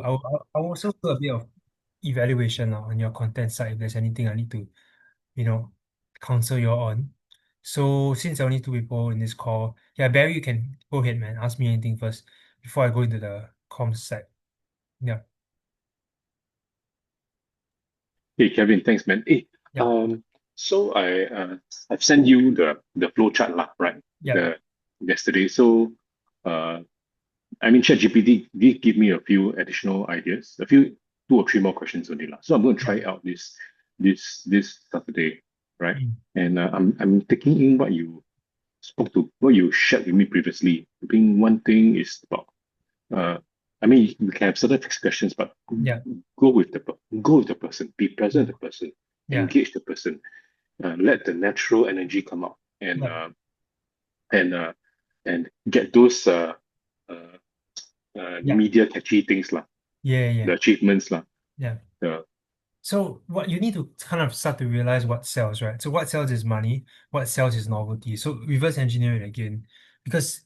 I'll also do a bit of evaluation on your content side if there's anything I need to, you know, counsel you on. So since there are only two people in this call, yeah, Barry, you can go ahead, man. Ask me anything first before I go into the comms side. Yeah, Hey Kevin, thanks man. Hey, yeah, um, so I've sent you the flow chart lah, right? yeah, yeah, The yesterday. So uh I mean ChatGPT did give me a few additional ideas, a few two or three more questions only lah. So I'm going to yeah. try out this Saturday, right? Mm. And I'm taking in what you spoke to, what you shared with me previously. I think one thing is about uh I mean we can have certain fixed questions, but Yeah, go with the person, be present mm, with the person, yeah, engage the person, let the natural energy come out, yeah, and uh, and get those uh, yeah, media catchy things lah, yeah, the yeah, achievements lah. yeah. The So what you need to kind of start to realize what sells, right? So what sells is money, what sells is novelty. So reverse engineer it again, because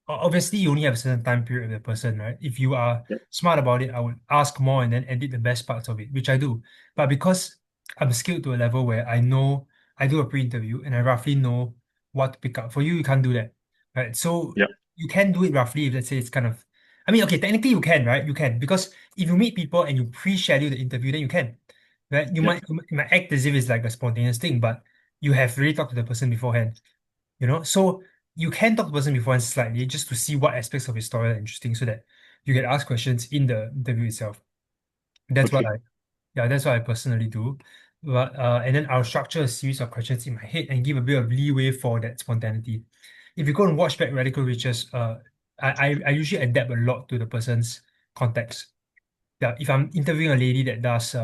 obviously you only have a certain time period with the person, right? If you are yeah, smart about it, I would ask more and then edit the best parts of it, which I do. But because I'm skilled to a level where I know I do a pre-interview and I roughly know what to pick up. For you, you can't do that, right? So yeah, you can do it roughly if let's say it's kind of, I mean, okay, technically you can, right? You can because if you meet people and you pre-schedule the interview, then you can, right? yeah. You might act as if it's like a spontaneous thing, but you have really talked to the person beforehand, you know? So you can talk to the person beforehand slightly just to see what aspects of his story are interesting so that you get asked questions in the interview itself. That's what Okay. yeah, that's what I personally do. But and then I'll structure a series of questions in my head and give a bit of leeway for that spontaneity. If you go and watch back Radical Riches, I usually adapt a lot to the person's context. Yeah, if I'm interviewing a lady that does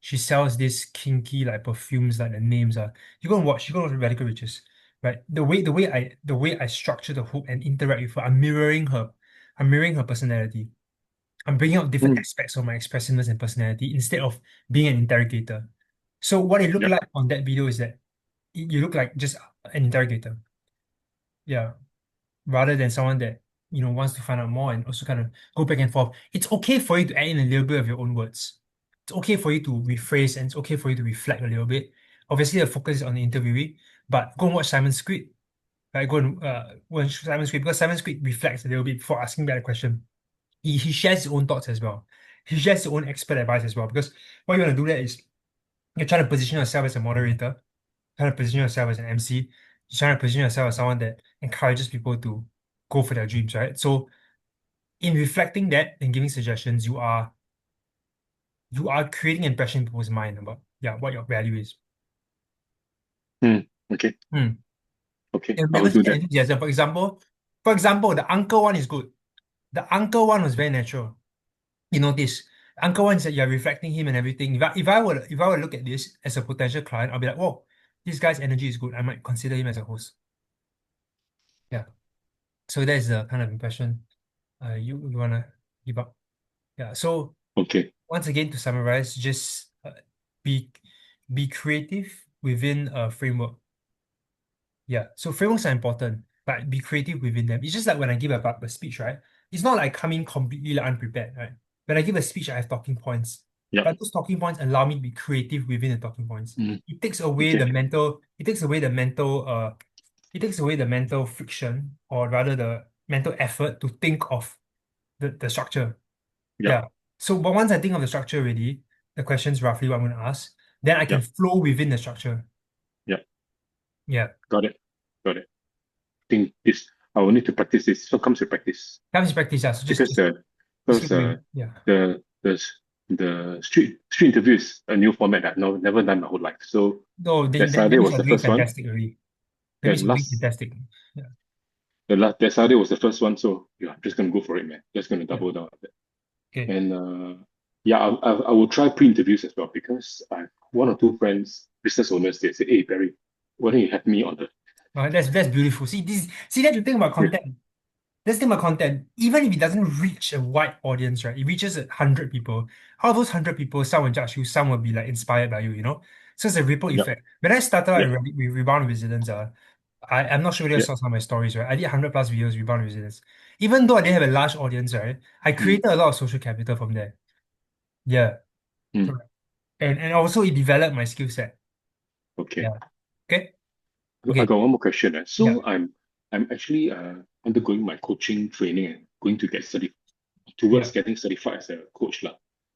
she sells this kinky like perfumes like the names are you go and watch Radical Riches, right? The way I structure the hook and interact with her, I'm mirroring her personality. I'm bringing out different Mm, aspects of my expressiveness and personality instead of being an interrogator. So what it looked yeah, like on that video is that you look like just an interrogator. Yeah, rather than someone that wants to find out more and also kind of go back and forth. It's okay for you to add in a little bit of your own words. It's okay for you to rephrase and it's okay for you to reflect a little bit. Obviously, the focus is on the interviewee, but go and watch Simon's script. Right? Go and watch Simon's script because Simon's script reflects a little bit before asking that question. He shares his own thoughts as well. He shares his own expert advice as well. Because what you want to do that is you're trying to position yourself as a moderator, trying to position yourself as an MC, you're trying to position yourself as someone that encourages people to go for their dreams, right? So in reflecting that and giving suggestions, you are creating an impression in people's mind about what your value is. mm, okay, Hmm. okay. And I will do remember that. enthusiasm. For example, the uncle one is good. The uncle one was very natural. You notice, uncle one said you're reflecting him and everything. If I were to look at this as a potential client, I'll be like, whoa, this guy's energy is good. I might consider him as a host. Yeah. So that is the kind of impression you wanna give up. Yeah. So Okay. once again, to summarize, just be be creative within a framework. Yeah. So frameworks are important, but be creative within them. It's just like when I give a speech, right? It's not like coming completely like, unprepared, right? When I give a speech, I have talking points, Yeah. but those talking points allow me to be creative within the talking points. Mm, It takes away okay. the mental. It takes away the mental friction, or rather the mental effort to think of the structure. Yeah. Yeah. So, but once I think of the structure already, the question's roughly what I'm going to ask, then I can Yeah. flow within the structure. Yeah. Yeah. Got it. Got it. Think this. I will need to practice this. So comes with practice That is practice. Yeah. So just, because just, just because keep doing. Yeah. the the street interview is a new format that I've never done my whole life. So No, that that Saturday means was you're the doing first one. fantastic already. That Yeah, means you're doing fantastic. Yeah. that Saturday was the first one. So yeah, I'm just gonna go for it, man. Just gonna Yeah. double down on that. Okay. And yeah, I will try pre-interviews as well because I have one or two friends, business owners, they say, "Hey Barry, why don't you have me on the?" That's beautiful. See that's the thing about Yeah, content. That's the thing about content. Even if it doesn't reach a wide audience, right? It reaches 100 people. Out of those 100 people, some will judge you, some will be like inspired by you, you know? So it's a ripple yeah, effect. When I started out yeah, with Rebound Resilience, I'm not sure whether you Yeah. saw some of my stories, right? I did 100 plus videos rebound resilience. Even though I didn't have a large audience, right? I Mm, created a lot of social capital from there. Yeah. mm. Correct. And also it developed my skill set. Okay. Yeah. Okay. I Okay. got one more question. Yeah. So I'm actually undergoing my coaching training and going to get towards Yeah. getting certified as a coach lah.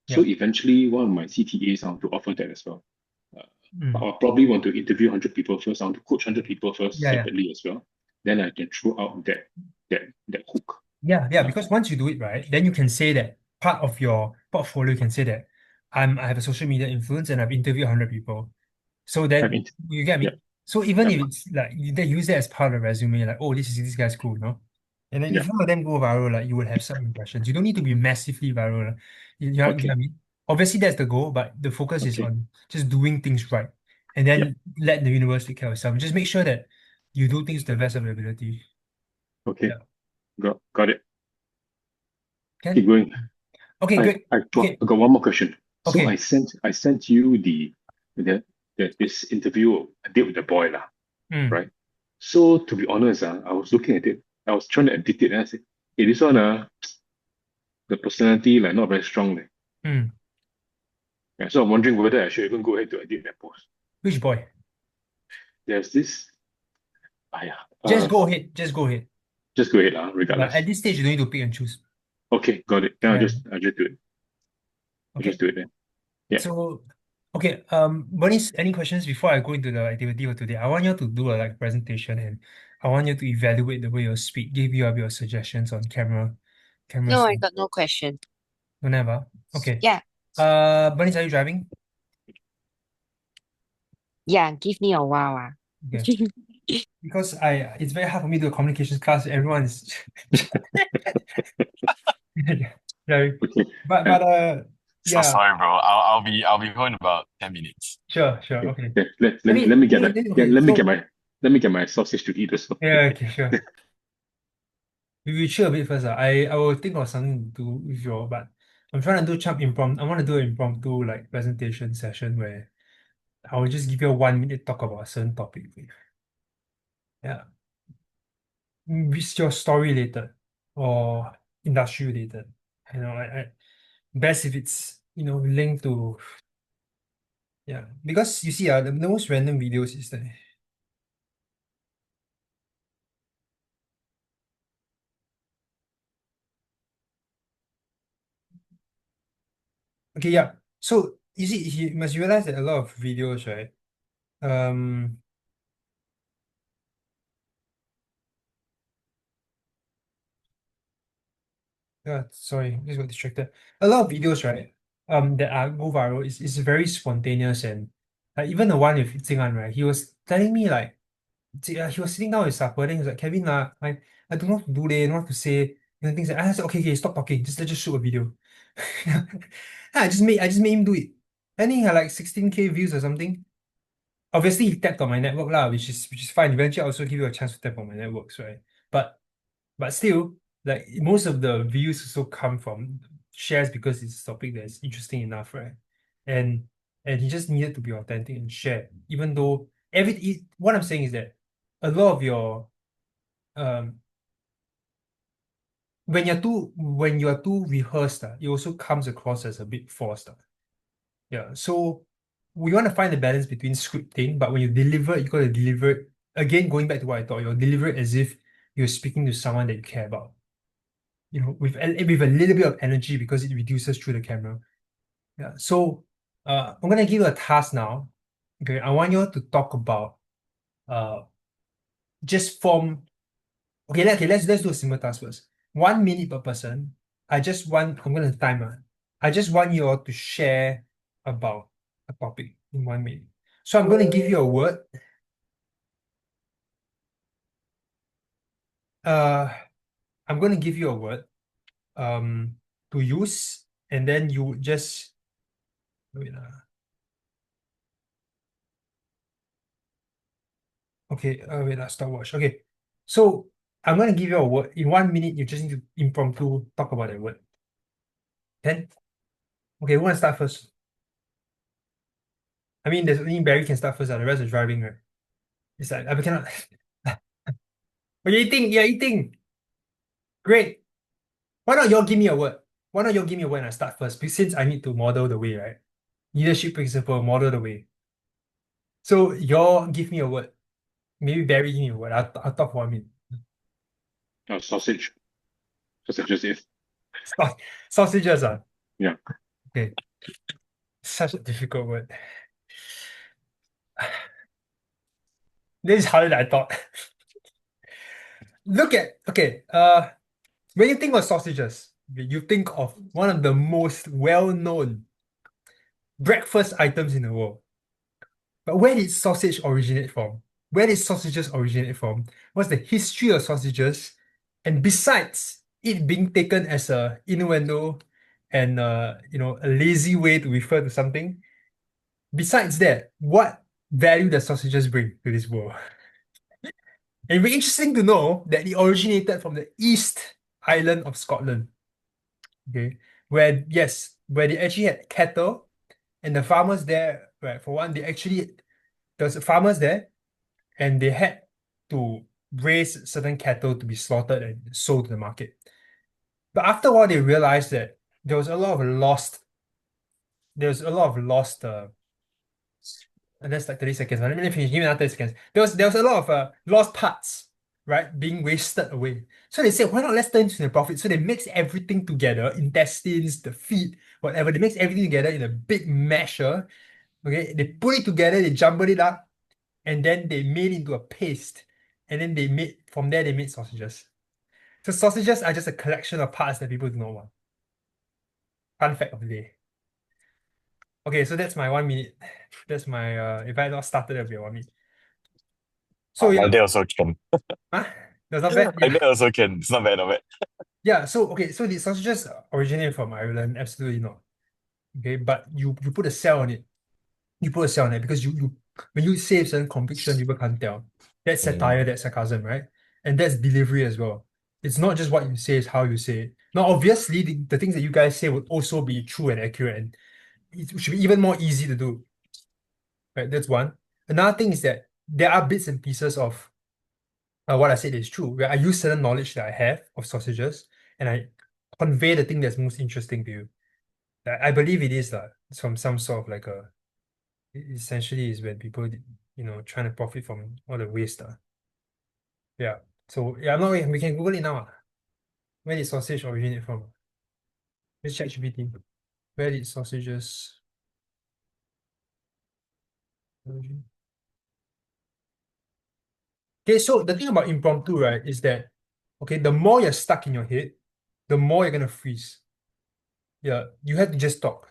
So Yeah. eventually one of my CTAs I want to offer that as well. But Mm. I'll probably want to interview 100 people first. I want to coach 100 people first Yeah. Yeah. separately as well. Then I can throw out that hook. Yeah, yeah, Uh, because once you do it right, then you can say that part of your portfolio, you can say that I have a social media influence and I've interviewed 100 people. So I then mean, you get yeah, me. So even yeah, if it's like they use that as part of the resume, like, oh, this guy's cool, no? And then yeah. if none of them go viral, like you will have some impressions. You don't need to be massively viral. Like, you get what I Okay, mean? Obviously that's the goal, but the focus is okay, on just doing things right. And yeah, then let the universe take care of itself. Just make sure that you do things to the best of your ability. okay. Yeah. Got it. Keep Can? going. Okay, great. Okay, I got one more question. So okay. I sent you the, this interview I did with the boy lah, Mm, right? So to be honest, I was looking at it. I was trying to edit it, and I said, "Hey, this one, the personality like not very strong." Leh." mm. Yeah, so I'm wondering whether I should even go ahead to edit that post. Which boy? There's this. Yeah. Just go ahead. Just go ahead. Just go ahead, Yeah, at regardless. this stage, you don't need to pick and choose. Okay, got it. Then Yeah. I'll just do it. I'll just Okay. do it then. Yeah. So, okay. Bernie, any questions before I go into the activity for today? I want you to do a like presentation, and I want you to evaluate the way you speak. Give you a bit of suggestions on camera No, I stuff. got no question. Whenever. Okay. Yeah, Bernie, are you driving? yeah, give me a while. Okay. Because it's very hard for me to do a communications class. Everyone is driving. Okay. But Uh, So yeah. sorry, bro. I'll be home in about 10 minutes. Sure, sure. okay. Okay. Let me get Okay. So, let me get my sausage to eat as well. yeah, okay, sure. We chill a bit first. I will think of something to do with you all, but I'm trying to do some impromptu. I want to do an impromptu like presentation session where I will just give you a 1 minute talk about a certain topic. Yeah. It's your story related or industry related. I best if it's linked to yeah. Because you see, the most random videos is that okay, yeah. So you see, you must realize that a lot of videos, right? Um, yeah, sorry, just got distracted. A lot of videos, right? That are go viral is very spontaneous and like even the one with Xing right? He was telling me like he was sitting down with supper, then he was like, Kevin, I don't know what to do, they don't know what to say, and things like I said, okay, okay, stop talking, let's just shoot a video. I just made him do it. And he had like 16K views or something. Obviously he tapped on my network lah, which is fine. Eventually I also give you a chance to tap on my networks, right? But still, like most of the views also come from shares because it's a topic that's interesting enough, right? And and he just needed to be authentic and share, even though what I'm saying is that a lot of your um when you're too rehearsed, it also comes across as a bit forced. Yeah. So we want to find the balance between scripting, but when you deliver, you gotta deliver it again, going back to what I thought, you'll deliver it as if you're speaking to someone that you care about. With a little bit of energy because it reduces through the camera. Yeah. So I'm gonna give you a task now. Okay, I want you to talk about uh just form. Let's do a simple task first. 1 minute per person. I'm gonna timer. I just want you all to share about a topic in 1 minute. So I'm gonna give you a word. Uh I'm gonna give you a word to use, and then you just wait. Okay, wait, stopwatch. Okay. So I'm gonna give you a word. In 1 minute, you just need to impromptu talk about that word. Then, okay, who wanna start first? I mean, there's only Barry can start first, the rest is driving, right? It's like I cannot Oh, you're eating. You're eating. Great. Why not y'all give me a word? Why not y'all give me a word and I start first? Because since I need to model the way, right? Leadership principle, model the way. So y'all give me a word. Maybe Barry give me a word. I'll talk for a minute. Sausage. Sausages is. Sausages are. Yeah. Okay. Such a difficult word. This is harder than I thought. When you think of sausages, you think of one of the most well-known breakfast items in the world. But where did sausage originate from? Where did sausages originate from? What's the history of sausages? And besides it being taken as a innuendo and a lazy way to refer to something, besides that, what value does sausages bring to this world? And it'd be interesting to know that it originated from the East Island of Scotland. Okay, where they actually had cattle, and the farmers there, right? For one, there's farmers there, and they had to raise certain cattle to be slaughtered and sold to the market. But after a while, they realized that there was a lot of lost. There's a lot of lost. And that's like 30 seconds. Let me finish. Give me another 30 seconds. There was a lot of lost parts, right, being wasted away. So they said, why not let's turn into the profit? So they mix everything together, intestines, the feet, whatever. They mix everything together in a big masher. Okay, they put it together, they jumbled it up, and then they made it into a paste. And then from there, they made sausages. So sausages are just a collection of parts that people do not want. Fun fact of the day. Okay, so that's my 1 minute. That's my if I not started, it'll be a 1 minute. So yeah, Like that also can. huh? That's not bad. Like Yeah. that also can. It's not bad, not bad. Yeah, so okay, so the sausages originate from Ireland? Absolutely not. Okay, but you put a cell on it. You put a cell on it because you when you say certain conviction, people can't tell. That's Mm. satire, that's sarcasm, right? And that's delivery as well. It's not just what you say, it's how you say it. Now, obviously, the things that you guys say would also be true and accurate, and it should be even more easy to do. Right? That's one. Another thing is that there are bits and pieces of what I said is true, where I use certain knowledge that I have of sausages and I convey the thing that's most interesting to you. I believe it is it's from some sort of like essentially is when people trying to profit from all the waste. Yeah. So yeah, I'm not we can Google it now. Where did sausage originate from? Let's check GPT. Where did sausages originate? Okay, so the thing about impromptu, right, is that okay, the more you're stuck in your head, the more you're gonna freeze. Yeah, you have to just talk.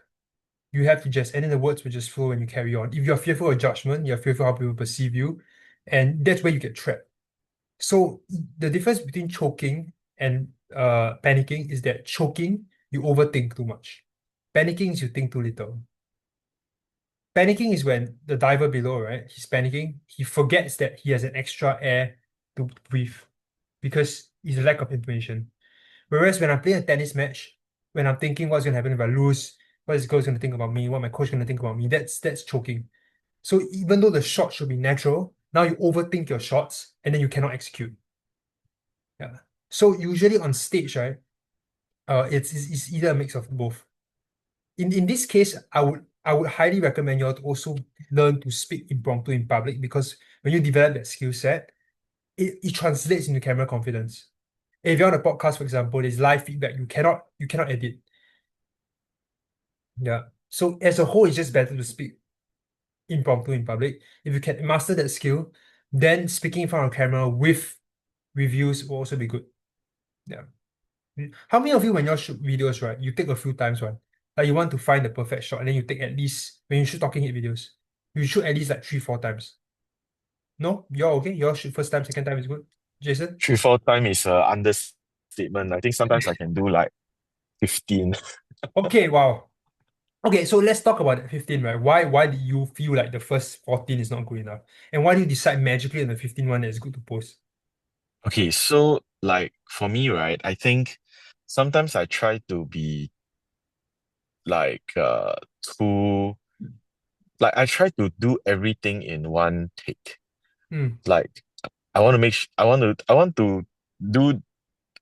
You have to just, and then the words will just flow and you carry on. If you're fearful of judgment, you're fearful how people perceive you, and that's where you get trapped. So the difference between choking and panicking is that choking, you overthink too much. Panicking is you think too little. Panicking is when the diver below, right? He's panicking. He forgets that he has an extra air to breathe because it's a lack of information. Whereas when I'm playing a tennis match, when I'm thinking what's gonna happen if I lose, what is the coach gonna think about me, what my coach gonna think about me, that's choking. So even though the shot should be natural, now you overthink your shots and then you cannot execute. Yeah. So usually on stage, right, it's either a mix of both. In this case, I would highly recommend you all to also learn to speak impromptu in public because when you develop that skill set, it translates into camera confidence. If you're on a podcast, for example, there's live feedback. You cannot edit. Yeah. So as a whole, it's just better to speak impromptu in public. If you can master that skill, then speaking in front of camera with reviews will also be good. Yeah. How many of you, when you shoot videos, right, you take a few times, right? Like you want to find the perfect shot, and then you take at least when you shoot talking head videos, you shoot at least like 3, 4 times. No, you're okay. You're shoot first time, second time is good. Jason? 3, 4 time is a understatement. I think sometimes I can do like 15. Okay, wow. Okay, so let's talk about that 15, right? Why did you feel like the first 14 is not good enough? And why do you decide magically on the 15 one that is good to post? Okay, so like for me, right, I think sometimes I try to be like too like I try to do everything in one take. Hmm. Like I want to do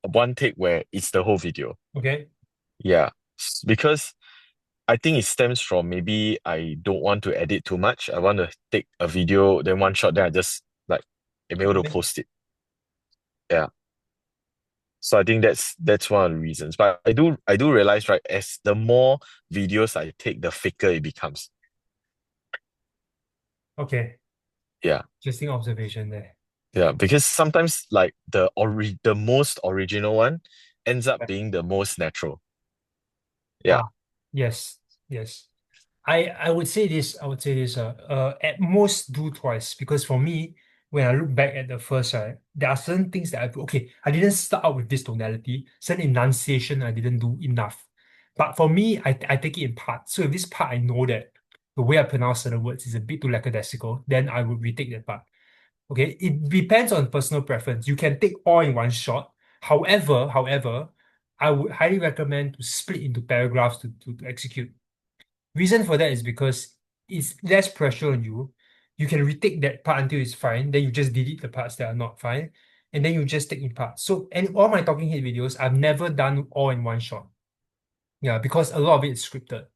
one take where it's the whole video. Okay. Yeah. Because I think it stems from maybe I don't want to edit too much. I want to take a video, then one shot, then I just like am able to Okay. post it. Yeah. So I think that's one of the reasons. But I do realize, right, as the more videos I take, the faker it becomes. Okay. Yeah. Interesting observation there. Yeah. Because sometimes like the most original one ends up Yeah. being the most natural. Yeah. Yes. Yes. I would say this, at most do twice, because for me, when I look back at the first, right, there are certain things that I didn't start out with this tonality, certain enunciation I didn't do enough. But for me, I take it in parts. So if this part I know that the way I pronounce certain words is a bit too lackadaisical, then I would retake that part. Okay, it depends on personal preference. You can take all in one shot. However, I would highly recommend to split into paragraphs to execute. Reason for that is because it's less pressure on you. You can retake that part until it's fine, then you just delete the parts that are not fine, and then you just take in parts. So, and all my talking head videos, I've never done all in one shot. Yeah, because a lot of it is scripted.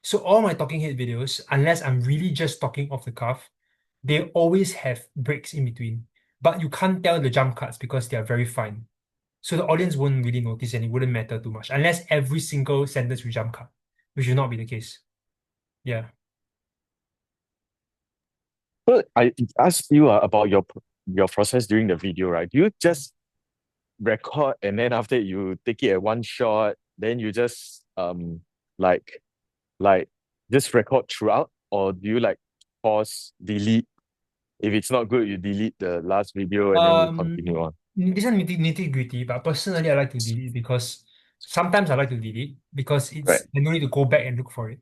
So all my talking head videos, unless I'm really just talking off the cuff, they always have breaks in between. But you can't tell the jump cuts because they are very fine. So the audience won't really notice and it wouldn't matter too much unless every single sentence will jump cut, which will not be the case. Yeah. But I asked you about your process during the video, right? Do you just record and then after you take it at one shot, then you just like like just record throughout, or do you like pause, delete? If it's not good, you delete the last video and then you continue on. This one nitty-gritty, but personally I like to delete because sometimes I like to delete because Right. I don't need to go back and look for it.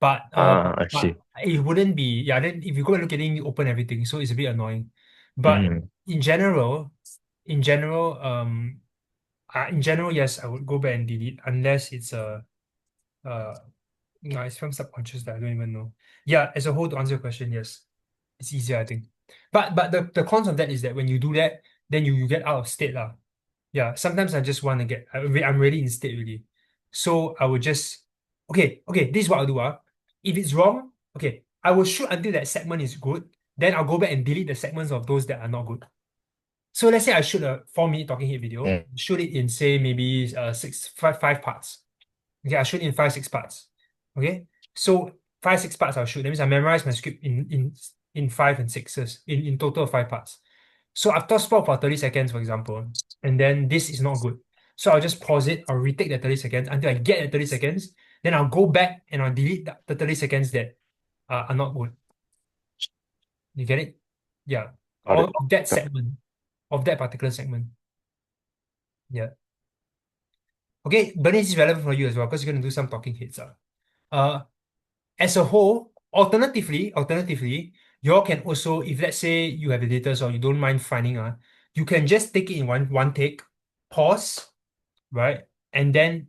But I see. it wouldn't be, yeah, then if you go and look at it, you open everything, so it's a bit annoying. But Mm. in general, in general, yes, I would go back and delete unless it's uh no, it's from subconscious that I don't even know. Yeah, as a whole, to answer your question, yes, it's easier, I think. But the cons of that is that when you do that, then you get out of state lah. Yeah, sometimes I just want to I'm really in state really. So I would just okay, this is what I'll do. If it's wrong, okay, I will shoot until that segment is good. Then I'll go back and delete the segments of those that are not good. So let's say I shoot a 4-minute talking head video, Mm. shoot it in say maybe five parts. Okay, I shoot in 5, 6 parts. Okay, so 5, 6 parts I'll shoot. That means I memorize my script in 5 and 6s in total of 5 parts. So after spot for 30 seconds, for example, and then this is not good. So I'll just pause it. I'll retake the 30 seconds until I get the 30 seconds. Then I'll go back and I'll delete the 30 seconds that are not good. You get it? Yeah. Got it. Of that segment, of that particular segment. Yeah. Okay, but this is relevant for you as well because you're going to do some talking heads. Uh, as a whole, alternatively, you all can also, if let's say you have editors or you don't mind finding, you can just take it in one take, pause, right? And then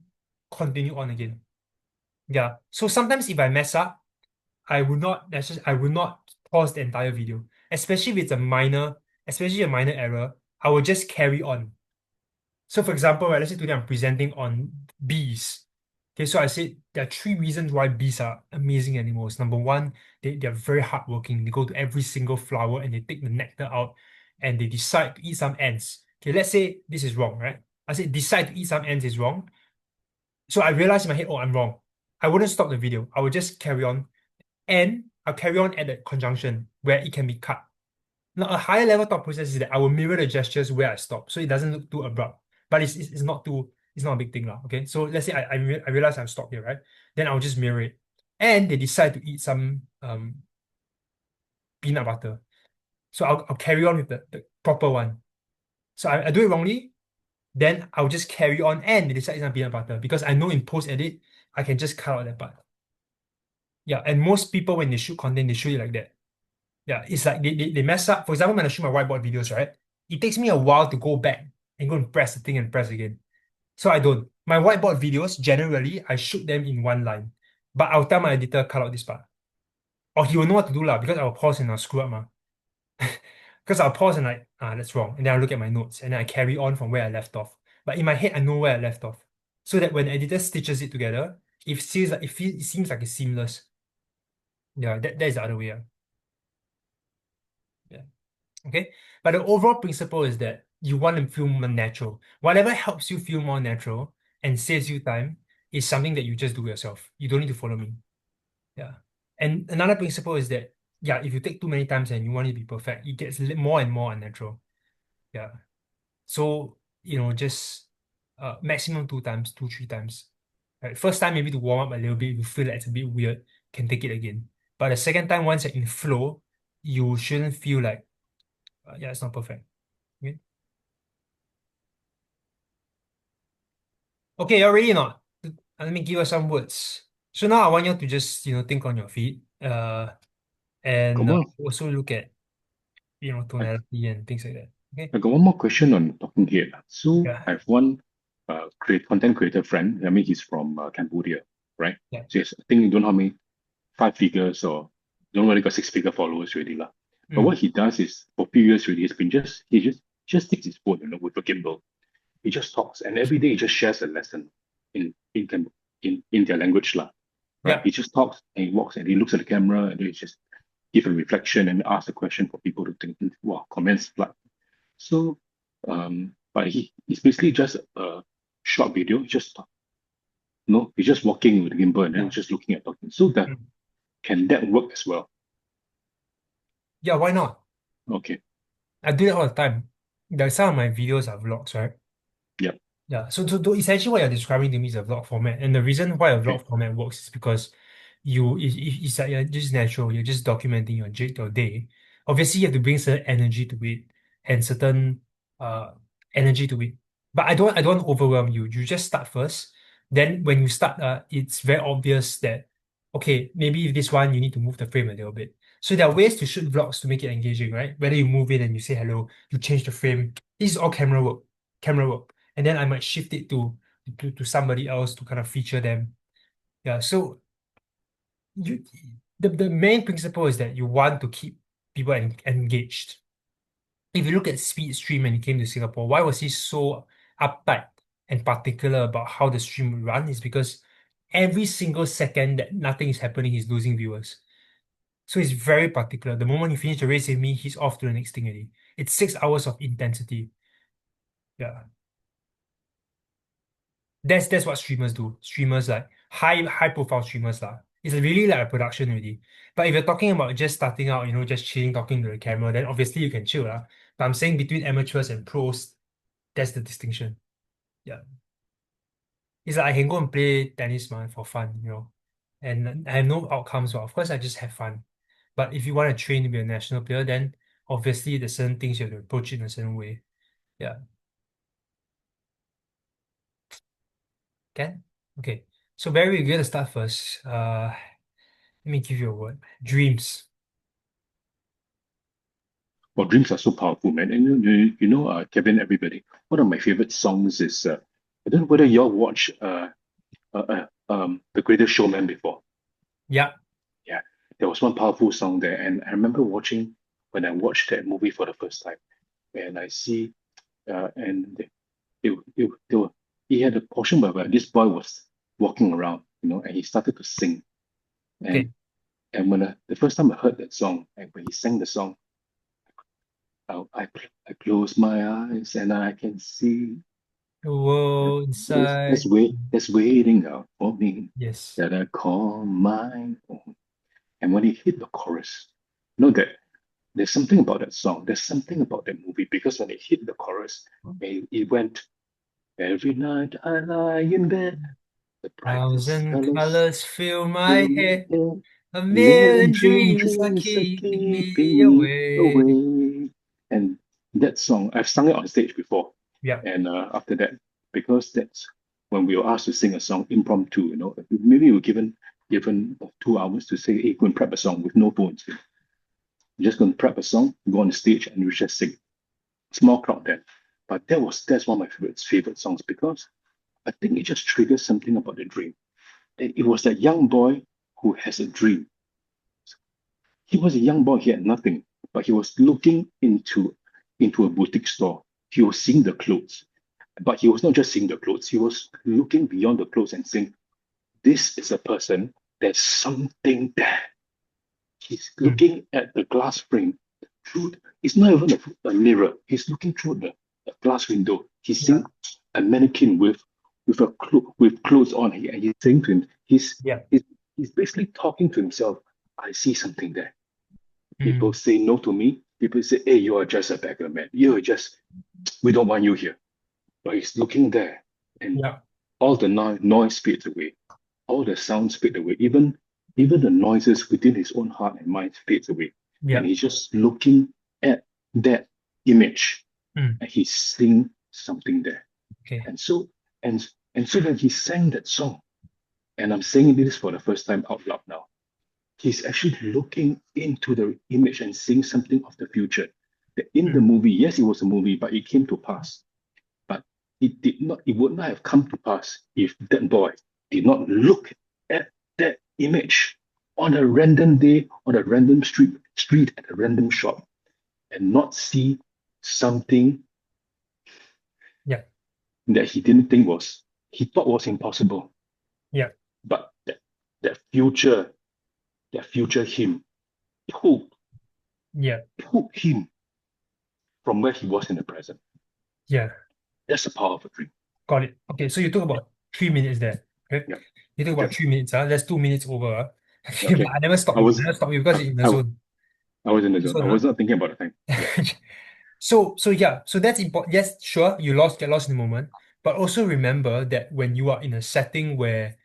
continue on again. Yeah. So sometimes if I mess up, I would not pause the entire video. Especially a minor error, I will just carry on. So for example, right, let's say today I'm presenting on bees. Okay, so I said there are 3 reasons why bees are amazing animals. Number one, they're very hardworking. They go to every single flower and they take the nectar out and they decide to eat some ants. Okay, let's say this is wrong, right? I said decide to eat some ants is wrong. So I realized in my head, oh, I'm wrong. I wouldn't stop the video. I would just carry on. And I'll carry on at the conjunction where it can be cut. Now, a higher level thought process is that I will mirror the gestures where I stop, so it doesn't look too abrupt. But it's not a big thing lah. Okay, so let's say I realize I've stopped here, right? Then I'll just mirror it, and they decide to eat some peanut butter. So I'll carry on with the proper one. So I do it wrongly, then I'll just carry on and they decide to eat some peanut butter because I know in post edit I can just cut out that part. Yeah, and most people when they shoot content they shoot it like that. Yeah, it's like they mess up. For example, when I shoot my whiteboard videos, right? It takes me a while to go back and go and press the thing and press again. So I don't. My whiteboard videos, generally, I shoot them in one line. But I'll tell my editor, cut out this part. Or he will know what to do lah, because I'll pause and I'll screw up. Because I'll pause and like, that's wrong. And then I'll look at my notes and then I carry on from where I left off. But in my head, I know where I left off. So that when the editor stitches it together, it seems like it's seamless. Yeah, that is the other way. Yeah. Okay. But the overall principle is that you want to feel more natural. Whatever helps you feel more natural and saves you time is something that you just do yourself. You don't need to follow me. Yeah. And another principle is that, yeah, if you take too many times and you want it to be perfect, it gets more and more unnatural. Yeah. So, just maximum 2 times, 3 times. Right. First time, maybe to warm up a little bit, you feel like it's a bit weird, can take it again. But the second time, once you're in flow, you shouldn't feel like, yeah, it's not perfect. Okay, okay, you're ready or not? Let me give you some words. So now I want you to just, think on your feet, and Come on. also look at, I, tonality and things like that. Okay? I got one more question on talking head. So Yeah, I have one content creator friend. I mean, he's from Cambodia, right? yeah. So I think you don't know how many 5 figures or don't know whether he got 6 figure followers already lah. But Mm. what he does is for a few years already, he just takes his phone, with a gimbal. He just talks, and every day he just shares a lesson in their language lah. Right? Yeah, He just talks and he walks and he looks at the camera and then he just give a reflection and ask a question for people to think, wow, comments like so. But it's basically just a short video. Just no, he's just walking with the gimbal and then yeah. just looking at talking. So that Mm. can that work as well? Yeah, why not? Okay. I do that all the time. Like some of my videos are vlogs, right? Yep. Yeah, so essentially what you're describing to me is a vlog format. And the reason why a Okay. vlog format works is because it's like you're just natural, you're just documenting your day. Obviously, you have to bring certain energy to it and certain uh energy to it. But I don't want to overwhelm you. You just start first. Then when you start, it's very obvious that okay, maybe if this one you need to move the frame a little bit. So there are ways to shoot vlogs to make it engaging, right? Whether you move in and you say hello, you change the frame. This is all camera work. Camera work and then I might shift it to somebody else to kind of feature them. Yeah, so you the main principle is that you want to keep people engaged. If you look at Speed Stream when he came to Singapore, why was he so uptight and particular about how the stream would run? Is because every single second that nothing is happening, he's losing viewers. So he's very particular. The moment he finished the race with me, he's off to the next thing already. It's 6 hours of intensity. Yeah. That's what streamers do. Streamers like high profile streamers lah. It's really like a production already. But if you're talking about just starting out, just chilling, talking to the camera, then obviously you can chill lah. But I'm saying between amateurs and pros, that's the distinction. Yeah. It's like I can go and play tennis man for fun. And I have no outcomes, but of course I just have fun. But if you want to train to be a national player, then obviously there's certain things you have to approach it in a certain way. Yeah. Can? Okay. So Barry, we're gonna start first. Let me give you a word. Dreams. Well, dreams are so powerful, man. And Kevin, everybody. One of my favorite songs is I don't know whether y'all watch The Greatest Showman before. Yeah. Yeah, there was one powerful song there, and I remember watching when I watched that movie for the first time, and I see and they were, he had a portion where this boy was walking around, and he started to sing, Okay. and when the first time I heard that song, and when he sang the song, I close my eyes and I can see The world inside. that's waiting out for me Yes. that I call my own. And when he hit the chorus, know that there's something about that song. There's something about that movie because when it hit the chorus, it went, every night I lie in bed, the brightest Thousand colors colors fill my fill my head. head. A A million million dream dreams are dreams are keeping keeping me me awake. awake. And that song, I've sung it on stage before. Yeah. And after that, because that's when we were asked to sing a song impromptu, maybe we were given 2 hours to say, hey, go and prep a song with no phones. You're just going to prep a song, go on the stage, and we just sing. Small crowd then. But that's one of my favorite songs because I think it just triggers something about the dream. It was that young boy who has a dream. He was a young boy, he had nothing, but he was looking into a boutique store. He was seeing the clothes, but he was not just seeing the clothes. He was looking beyond the clothes and saying, "This is a person. There's something there." He's Mm. looking at the glass frame through. It's not even a mirror. He's looking through the glass window. He's Yeah. seeing a mannequin with clothes on, and he's saying to him, Yeah. he's basically talking to himself. I see something there. People Mm. say no to me. People say, "Hey, you are just a beggar, man. We don't want you here." But he's looking there, and Yeah. all the noise fades away, all the sounds fade away, even the noises within his own heart and mind fades away, and Yeah. he's just looking at that image, Mm. and he's seeing something there. Okay. And so and so when he sang that song, and I'm saying this for the first time out loud now, he's actually looking into the image and seeing something of the future. That in the Mm. movie, yes, it was a movie, but it came to pass. But it would not have come to pass if that boy did not look at that image on a random day, on a random street at a random shop, and not see something Yeah. that he didn't think he thought was impossible. Yeah. But that future, that future him pulled, Yeah. pulled him from where he was in the present. Yeah. That's the power of a dream. Got it. Okay, so you took about 3 minutes there. Okay. Yeah. You took about Yes. 3 minutes. That's 2 minutes over. Okay, but Okay. I never stopped I you. I was never stopped you because you're in the I, zone. I was in the zone. So, I was not thinking about the time. Yeah. so yeah, so that's important. Yes, sure, get lost in the moment, but also remember that when you are in a setting where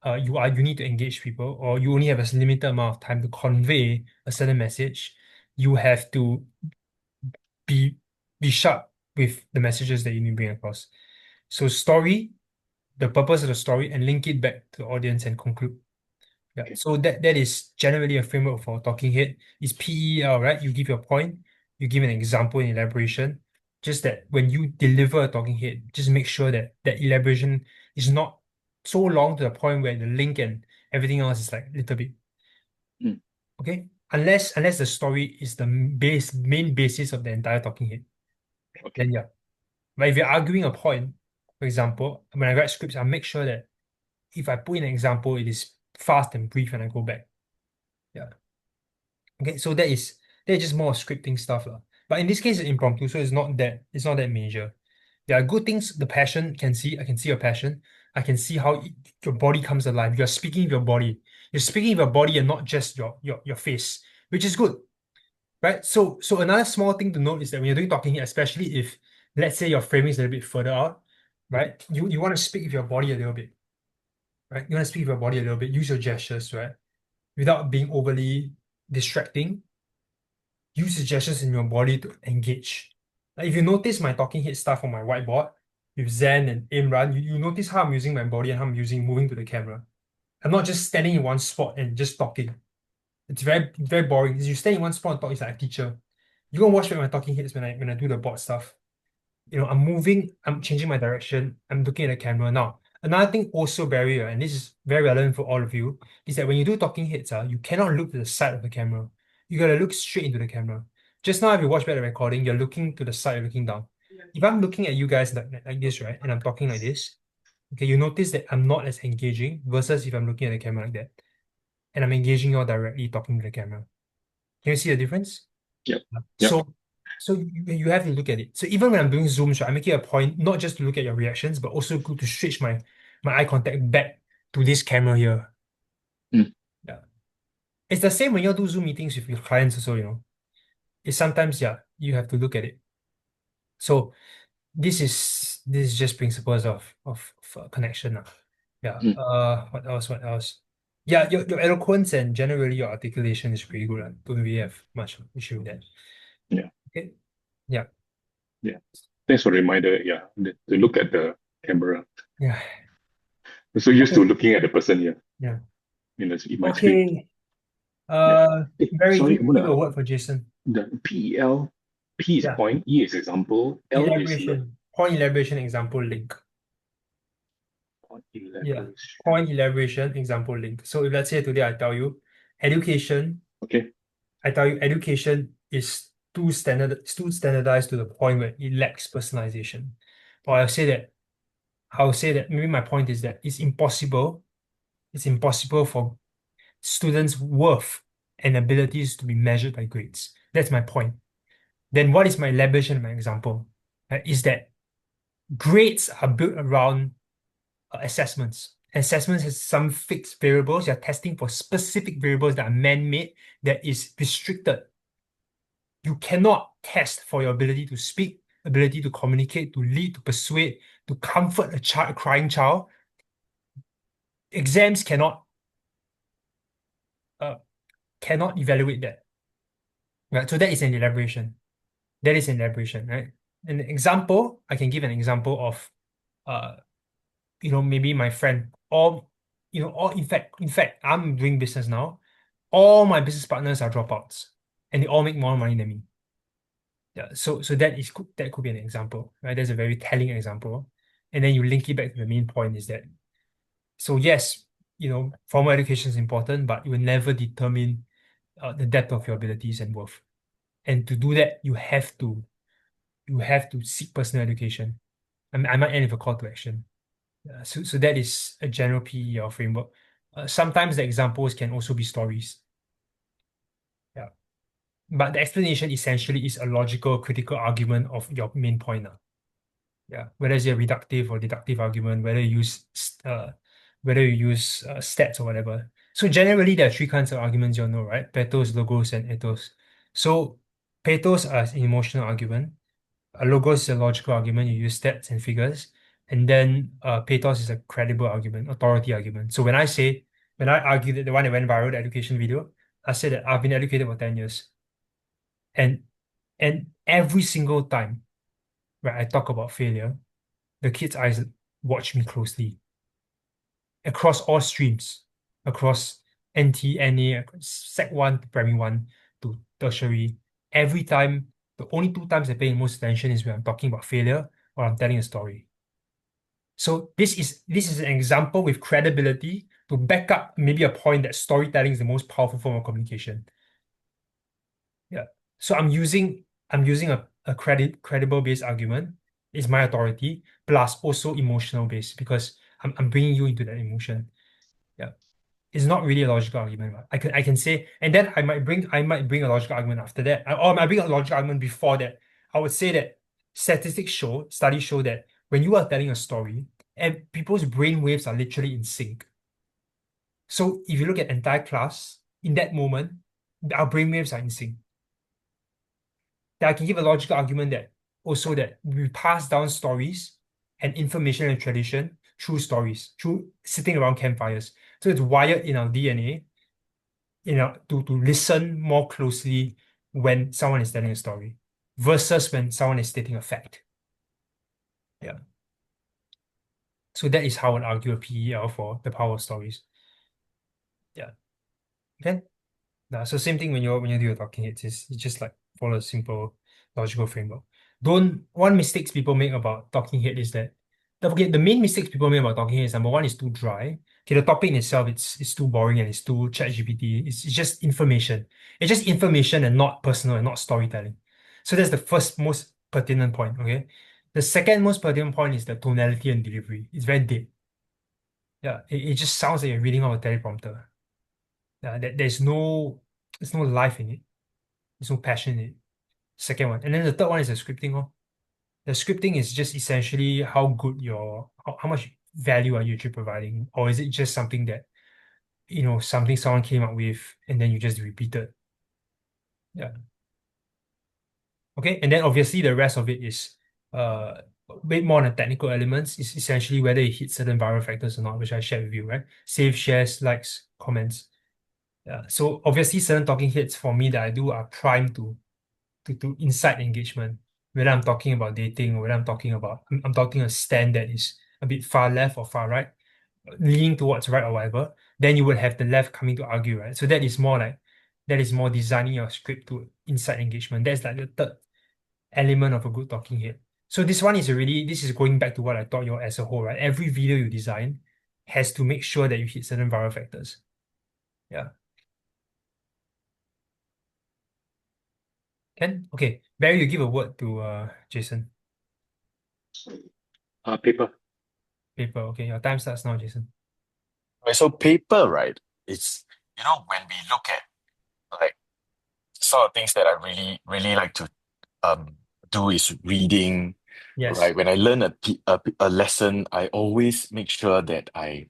you need to engage people, or you only have a limited amount of time to convey a certain message, you have to be be sharp with the messages that you need to bring across. So the purpose of the story, and link it back to the audience and conclude. Yeah. Okay. So that is generally a framework for talking head. It's PEL, right? You give your point, you give an example in elaboration. Just that when you deliver a talking head, just make sure that that elaboration is not so long to the point where the link and everything else is like a little bit. Mm. Okay? Unless the story is the main basis of the entire talking head. Okay. Then yeah. But if you're arguing a point, for example, when I write scripts, I make sure that if I put in an example, it is fast and brief and I go back. Yeah. Okay, so that is just more scripting stuff lah. But in this case, it's impromptu, so it's not that major. There are good things. The passion I can see your passion. I can see how your body comes alive. You're speaking with your body. You're speaking with your body and not just your face, which is good, right? So another small thing to note is that when you're doing talking, especially if let's say your framing is a little bit further out, right? You want to speak with your body a little bit, right? You want to speak with your body a little bit. Use your gestures, right? Without being overly distracting. Use the gestures in your body to engage. Like if you notice my talking head stuff on my whiteboard with Zen and Imran, you notice how I'm using my body and how I'm moving to the camera. I'm not just standing in one spot and just talking. It's very boring. You stay in one spot and talk, it's like a teacher. You go watch my talking heads when I do the board stuff. I'm moving, I'm changing my direction, I'm looking at the camera now. Another thing also, Barry, and this is very relevant for all of you, is that when you do talking heads, you cannot look to the side of the camera. You gotta look straight into the camera. Just now, if you watch back the recording, you're looking to the side, you're looking down. If I'm looking at you guys like this, right, and I'm talking like this, okay, you notice that I'm not as engaging versus if I'm looking at the camera like that. And I'm engaging you all directly talking to the camera. Can you see the difference? Yep. Yep. So you have to look at it. So even when I'm doing Zooms, right, I make it a point not just to look at your reactions, but also to switch my eye contact back to this camera here. Mm. Yeah. It's the same when you do Zoom meetings with your clients also. It's sometimes, yeah, you have to look at it. So this is just principles of connection. Yeah. Mm. What else? What else? Yeah, your eloquence and generally your articulation is pretty good. Don't really have much issue with that. Yeah. Okay. Yeah. Yeah. Thanks for the reminder. Yeah. To look at the camera. Yeah. I'm so used to Okay. looking at the person here Yeah. in my screen. Okay. Yeah. Hey, Barry, sorry, give a word for Jason. the PEL, P is Yeah. point, E is example, L is Elaboration. Point elaboration example link. point Yeah. elaboration. Point elaboration example link. So if let's say today I tell you education, Okay. I tell you education it's too standardized to the point where it lacks personalization. Or I'll say that maybe my point is that it's impossible for students' worth and abilities to be measured by grades. That's my point. Then what is my elaboration of my example? Is that grades are built around assessments. Assessments has some fixed variables. You're testing for specific variables that are man-made, that is restricted. You cannot test for your ability to speak, ability to communicate, to lead, to persuade, to comfort a crying child. Exams uh, cannot evaluate that. Right? So that is an elaboration. That is an elaboration, right? An example, I can give an example of maybe my friend, or in fact, I'm doing business now. All my business partners are dropouts, and they all make more money than me. Yeah, so that could be an example, right? That's a very telling example. And then you link it back to the main point is that, so yes, formal education is important, but it will never determine the depth of your abilities and worth. And to do that, you have to seek personal education. I might end with a call to action. So that is a general PE or framework. Sometimes the examples can also be stories. Yeah. But the explanation essentially is a logical, critical argument of your main point. Yeah. Whether it's a reductive or deductive argument, whether you use stats or whatever. So generally, there are three kinds of arguments you'll know, right? Pathos, logos, and ethos. So pathos is an emotional argument. A logos is a logical argument. You use stats and figures. And then pathos is a credible argument, authority argument. So when I argue that the one that went viral, the education video, I said that I've been educated for 10 years. And every single time, right, I talk about failure, the kids' eyes watch me closely across all streams, across NT, NA, Sec 1 to Primary 1 to tertiary. Every time, the only two times I pay most attention is when I'm talking about failure or I'm telling a story. So this is an example with credibility to back up maybe a point that storytelling is the most powerful form of communication. Yeah. So I'm using a credible based argument is my authority plus also emotional based because I'm bringing you into that emotion. Yeah. It's not really a logical argument. But I can say, and then I might bring a logical argument after that. Or I might bring a logical argument before that. I would say that studies show that when you are telling a story, and people's brain waves are literally in sync. So if you look at entire class, in that moment, our brain waves are in sync. That I can give a logical argument that also that we pass down stories and information and tradition through stories, through sitting around campfires. So it's wired in our DNA, to listen more closely when someone is telling a story versus when someone is stating a fact. Yeah. So that is how I would argue a PEL for the power of stories. Yeah. Okay. So same thing when you do your talking heads, it's just like follow a simple logical framework. One mistakes people make about talking head is that the main mistakes people make about talking head is number one is too dry. Okay, the topic in itself it's too boring and it's too chat GPT. It's just information. It's just information and not personal and not storytelling. So that's the first most pertinent point. Okay. The second most pertinent point is the tonality and delivery. It's very dead. Yeah, it just sounds like you're reading off a teleprompter. There's no life in it. There's no passion in it. Second one. And then the third one is the scripting. The scripting is just essentially how good how much value are you actually providing? Or is it just something that, something someone came up with and then you just repeat it? Yeah. Okay. And then obviously the rest of it is a bit more on the technical elements. It's essentially whether it hits certain viral factors or not, which I shared with you, right? Save, shares, likes, comments. Yeah. So obviously certain talking heads for me that I do are primed to incite engagement. Whether I'm talking about dating or whether I'm talking a stand that is a bit far left or far right, leaning towards right or whatever, then you would have the left coming to argue, right? So that is more designing your script to incite engagement. That's like the third element of a good talking head. So this is going back to what I taught you as a whole, right? Every video you design has to make sure that you hit certain viral factors. Yeah. Can? Okay. Barry, you give a word to Jason. Paper. Paper. Okay, your time starts now, Jason. Right, so paper, right? It's when we look at like sort of things that I really, really like to um do is reading, Yes. right? When I learn a lesson, I always make sure that I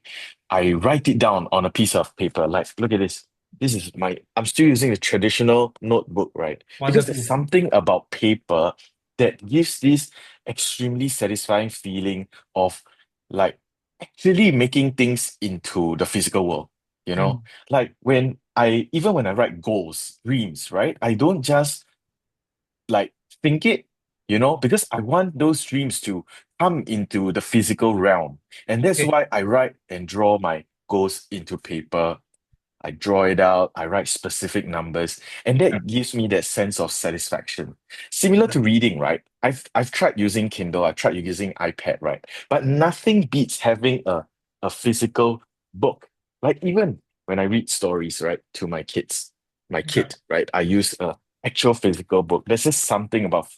write it down on a piece of paper. Like, look at this. I'm still using the traditional notebook, right? Because there's Wonderful. something about paper that gives this extremely satisfying feeling of like actually making things into the physical world, you know? Mm. Like even when I write goals, dreams, right? I don't just like think it, because I want those dreams to come into the physical realm. And that's Okay. why I write and draw my goals into paper. I draw it out, I write specific numbers, and Yeah. that gives me that sense of satisfaction. Similar to reading, right? I've tried using Kindle, I've tried using iPad, right? But nothing beats having a physical book. Like even when I read stories, right, to my Yeah. kid, right? I use a actual physical book. There's just something about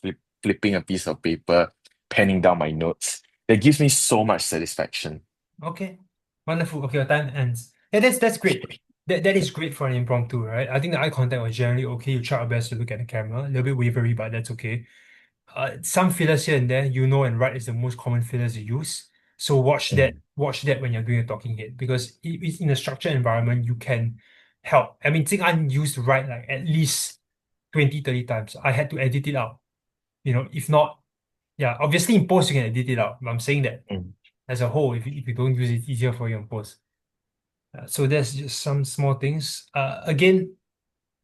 flipping a piece of paper, penning down my notes that gives me so much satisfaction. Okay. Wonderful. Okay, your time ends. Yeah, that's great. That is great for an impromptu, right? I think the eye contact was generally okay. You try your best to look at the camera. A little bit wavery, but that's okay. Some fillers here and there, and right is the most common fillers you use. So Mm, watch that when you're doing a talking head because it's in a structured environment, you can help. I mean, Jing An used to write like at least 20, 30 times. I had to edit it out. If not, yeah, obviously in post you can edit it out. But I'm saying that mm, as a whole, if you don't use it, it's easier for you in post. So there's just some small things. Again,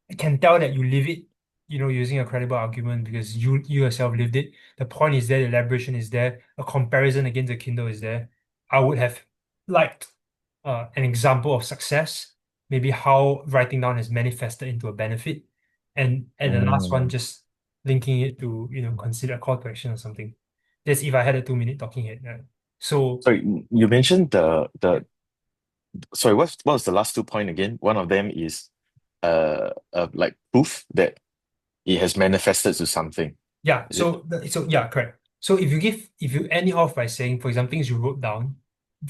I can tell that you live it, using a credible argument because you yourself lived it. The point is there, the elaboration is there, a comparison against the Kindle is there. I would have liked an example of success, maybe how writing down has manifested into a benefit. And the last one, mm. just linking it to, consider a call to action or something. That's if I had a 2-minute talking head. Right? So Sorry, you mentioned yeah, the sorry, what was the last 2 point again? One of them is like proof that it has manifested to something. yeah. Is it? So yeah, correct. So if you end it off by saying, for example, things you wrote down,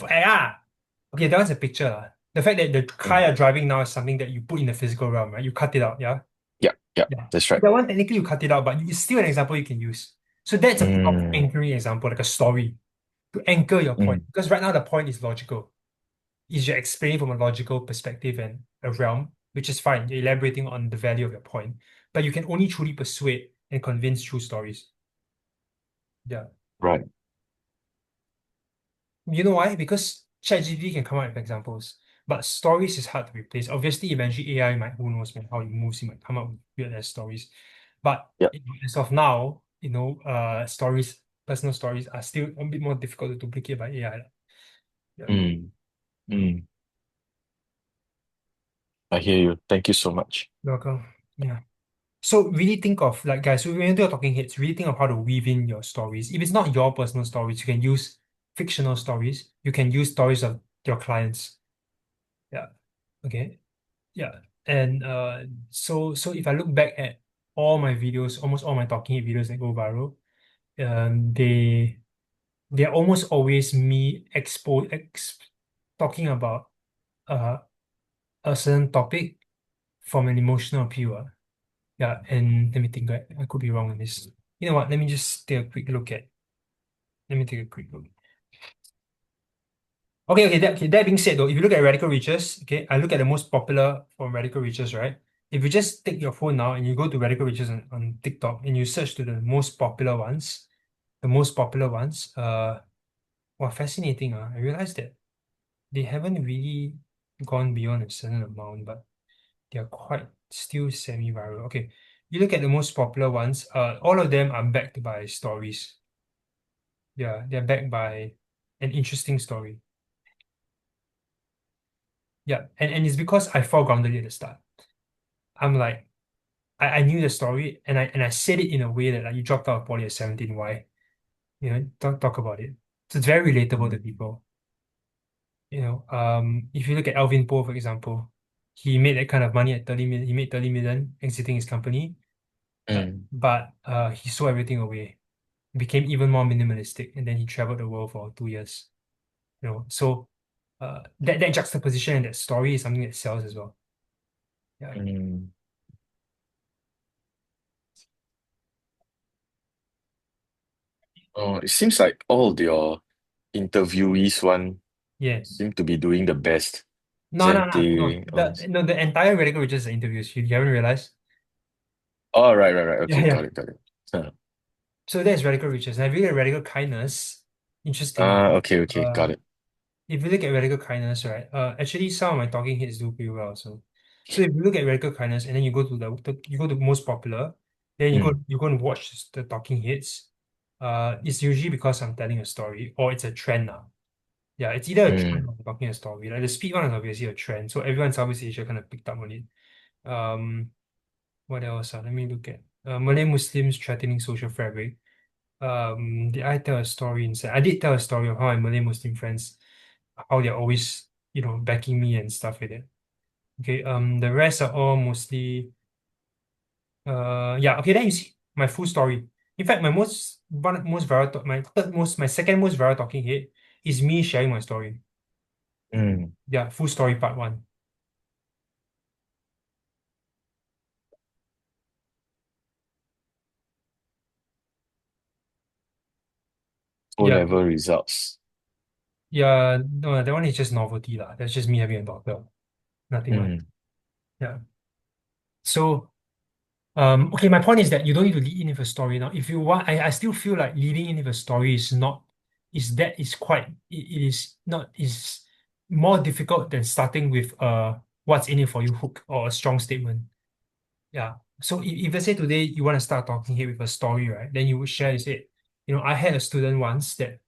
okay, that was a picture. The fact that the car Mm. you're driving now is something that you put in the physical realm, right? You cut it out, yeah? Yeah, yeah, Yeah. that's right. That one technically you cut it out, but it's still an example you can use. So that's a proper Mm, anchoring example, like a story to anchor your point. mm, Because right now the point is logical. Is you're explaining from a logical perspective and a realm, which is fine. You're elaborating on the value of your point. But you can only truly persuade and convince through stories. Yeah. right. You know why? Because ChatGPT can come up with examples, but stories is hard to replace. Obviously, eventually AI might, who knows, man, how it moves, it might come up with weird ass stories. But Yeah. as of now, stories, personal stories are still a bit more difficult to duplicate by AI. Lah. Yeah. Mm, mm. I hear you. Thank you so much. Welcome. Yeah. So really think of like guys, so when you're talking heads, really think of how to weave in your stories. If it's not your personal stories, you can use fictional stories. You can use stories of your clients. Yeah. Okay. Yeah. And so if I look back at all my videos, almost all my talking head videos that go viral, they they're almost always me talking about uh a certain topic from an emotional appeal. Yeah, and let me think. I could be wrong on this. You know what? Let me just take a quick look at. Let me take a quick look. Okay, that being said, though, if you look at radical reaches, okay, I look at the most popular from radical reaches, right? If you just take your phone now and you go to radical reaches on TikTok and you search to the most popular ones, wow, fascinating. I realized that they haven't really gone beyond a certain amount, but they are quite still semi-viral. Okay, you look at the most popular ones, all of them are backed by stories. Yeah, they're backed by an interesting story. Yeah, and it's because I foregrounded it at the start. I'm like, I knew the story and I said it in a way that like you dropped out of poly at 17, why? Talk about it. So it's very relatable to Mm, people. If you look at Alvin Poe, for example, he made that kind of money at 30 million, he made 30 million exiting his company. But he sold everything away, became even more minimalistic, and then he traveled the world for 2 years. So that juxtaposition and that story is something that sells as well. Yeah. Mm. Oh, it seems like all your interviewees one Yeah. seem to be doing the best. No, no, no, no. Zente, all this. The entire Radical Riches are interviews. You haven't realized? Oh, right. Yeah, Okay, yeah. got it. Huh. So that's Radical Riches. And if you look at Radical Kindness, interestingly, Okay, got it. if you look at Radical Kindness, right, actually some of my talking heads do pretty well. So if you look at Radical Kindness and then you go to you go to most popular, then Mm, you go and watch the talking heads. It's usually because I'm telling a story or it's a trend now. Yeah, it's either a trend mm. or I'm talking a story. Like the speed one is obviously a trend. So everyone in Southeast Asia kind of picked up on it. Um, what else? Let me look at Malay Muslims threatening social fabric. Did I tell a story inside? I did tell a story of how my Malay Muslim friends, how they're always, backing me and stuff like that. Okay, the rest are all mostly yeah, okay, then you see my full story. In fact, my second most viral talking head is me sharing my story. Mm. Yeah, full story part one. O Yeah, level results. yeah, no, that one is just novelty lah. That's just me having a daughter. Nothing much. Mm, Yeah. So okay, my point is that you don't need to lead in with a story now. If you want, I still feel like leading in with a story is not is quite it is not is more difficult than starting with what's in it for you hook or a strong statement. Yeah. So if let's say today you want to start talking here with a story, right? Then you would share, you say, I had a student once that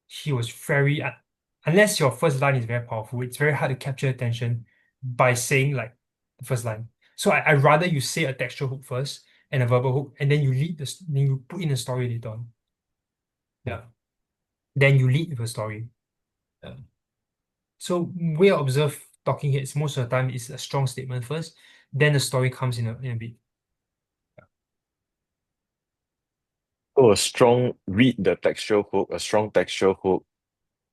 he was very, unless your first line is very powerful, it's very hard to capture attention by saying like the first line. So I rather you say a textual hook first and a verbal hook, and then then you put in a story later on. Yeah. Then you lead with a story. Yeah. So way I observe talking heads most of the time is a strong statement first, then the story comes in a bit. Oh, read the textual hook, a strong textual hook,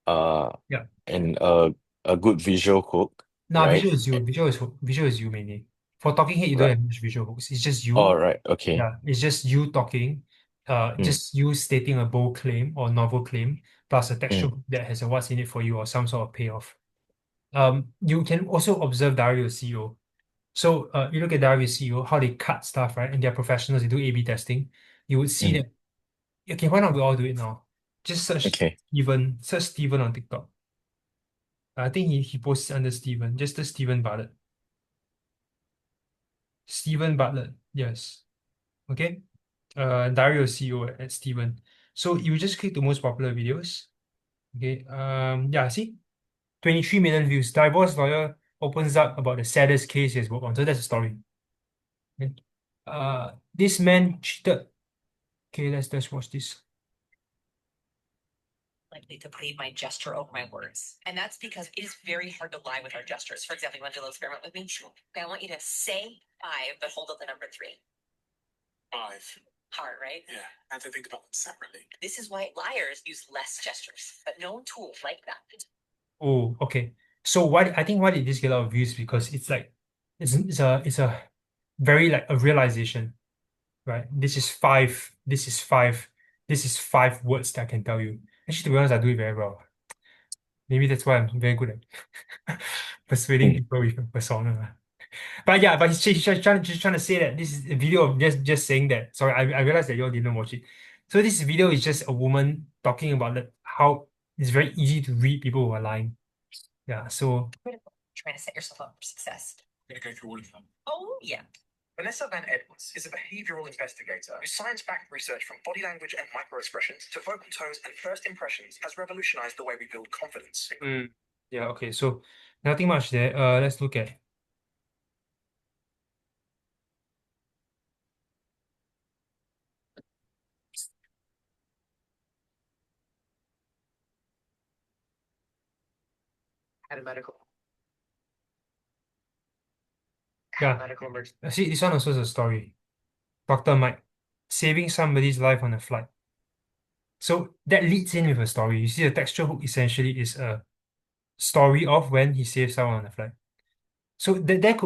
uh, Yeah. and a good visual hook, Nah, right? visual is you mainly. For talking head, you don't Right. have much visual hooks. It's just you. All right. Okay. Yeah, it's just you talking. Mm, Just you stating a bold claim or novel claim, plus a textual mm, hook that has a what's in it for you or some sort of payoff. You can also observe Dario CEO. So, you look at Dario CEO, how they cut stuff, right? And they're professionals. They do A/B testing. You would see mm. that. Okay, why not we all do it now? Just Okay. Search Steven on TikTok. I think he posts under Steven, just the Steven Bartlett. Steven Bartlett, yes. Okay. Dario CEO at Steven. So you just click the most popular videos. Okay. Yeah, see? 23 million views. Divorce lawyer opens up about the saddest case he has worked on. So that's the story. Okay. This man cheated. Okay, let's watch this. Likely to believe my gesture over my words. And that's because it is very hard to lie with our gestures. For example, you want to do a little experiment with me? Sure. Okay, I want you to say 5, but hold up the number 3. 5. Hard, right? Yeah, I had to think about them separately. This is why liars use less gestures, but no tool like that. Oh, okay. So why did this get a lot of views? Because it's like it's a very like a realization, right? This is 5 words that I can tell you. Actually, to be honest, I do it very well. Maybe that's why I'm very good at persuading Mm. people with a persona. But yeah, but just trying to say that this is a video of just saying that. Sorry, I realized that you all didn't watch it. So this video is just a woman talking about how it's very easy to read people who are lying. Yeah, so Critical. Trying to set yourself up for success. I'm going to go through all of them. Oh, yeah. Vanessa Van Edwards is a behavioral investigator whose science-backed research from body language and microexpressions to vocal tones and first impressions has revolutionized the way we build confidence. yeah, okay. So nothing much there. Let's look at Had a medical. yeah. Medical emergency. See, this one also is a story. Dr. Mike saving somebody's life on a flight. So that leads in with a story. You see, the textual hook essentially is a story of when he saved someone on a flight. So that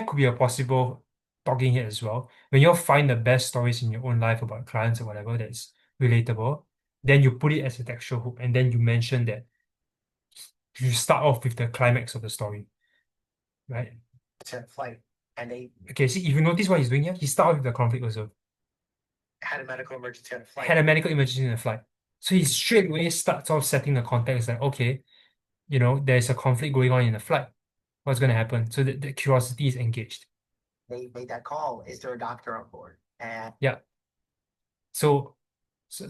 could be a possible talking head as well. When you find the best stories in your own life about clients or whatever that's relatable, then you put it as a textual hook, and then you mention that you start off with the climax of the story, right? Flight, and they Okay, see, if you notice what he's doing here, he started with the conflict also. had a medical emergency on a flight. Had a medical emergency in the flight. So he straight away starts off setting the context like, okay, there's a conflict going on in the flight. What's going to happen? So the curiosity is engaged. They made that call. Is there a doctor on board? And Yeah. So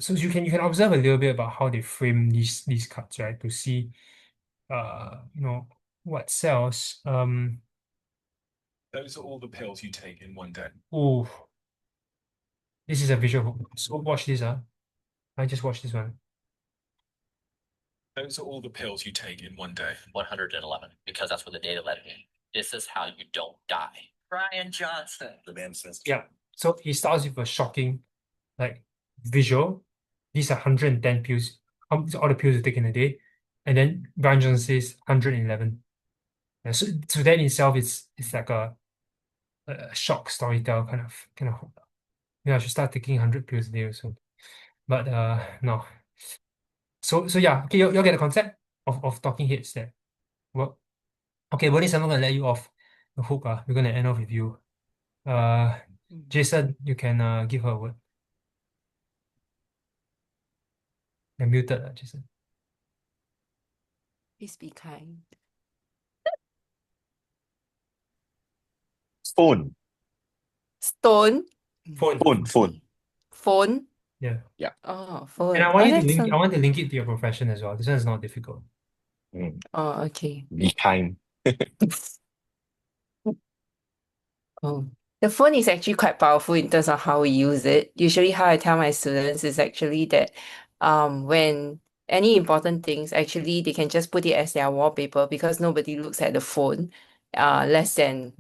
you can observe a little bit about how they frame these cuts, right? To see what sells. Those are all the pills you take in one day. Oh, this is a visual hook. So watch this, I just watched this one. Those are all the pills you take in one day. 111, because that's what the data led me. This is how you don't die. Brian Johnson. The man says, Yeah. So he starts with a shocking, like, visual. These are 110 pills. These are all the pills you take in a day. And then Brian Johnson says 111. Yeah, so that in itself is like a shock storytell kind of. Yeah, I should start taking 100 pills a day or so. But no. So yeah, okay, you'll get the concept of talking heads there. Well, okay, Bernice, I'm not gonna let you off the hook. We're gonna end off with you. Jason, you can give her a word. You're muted, Jason. Please be kind. Phone. Stone. Phone. Phone. Yeah. Oh, phone. And I want Oh, you to that's link. I some- want to link it to your profession as well. This one is not difficult. Oh, okay. Be kind. Oh. The phone is actually quite powerful in terms of how we use it. Usually how I tell my students is actually that when any important things, actually they can just put it as their wallpaper because nobody looks at the phone less than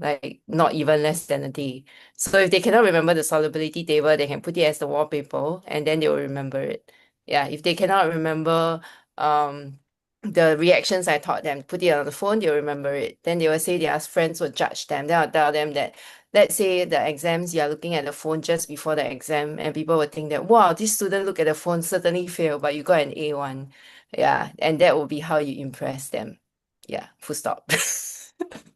not even less than a day. So if they cannot remember the solubility table, they can put it as the wallpaper and then they will remember it. Yeah, if they cannot remember the reactions I taught them, put it on the phone, they'll remember it. Then they will say their friends will judge them. Then I'll tell them that, let's say the exams, you are looking at the phone just before the exam, and people will think that, wow, this student look at the phone, certainly failed, but you got an A1. Yeah, and that will be how you impress them. Yeah, full stop.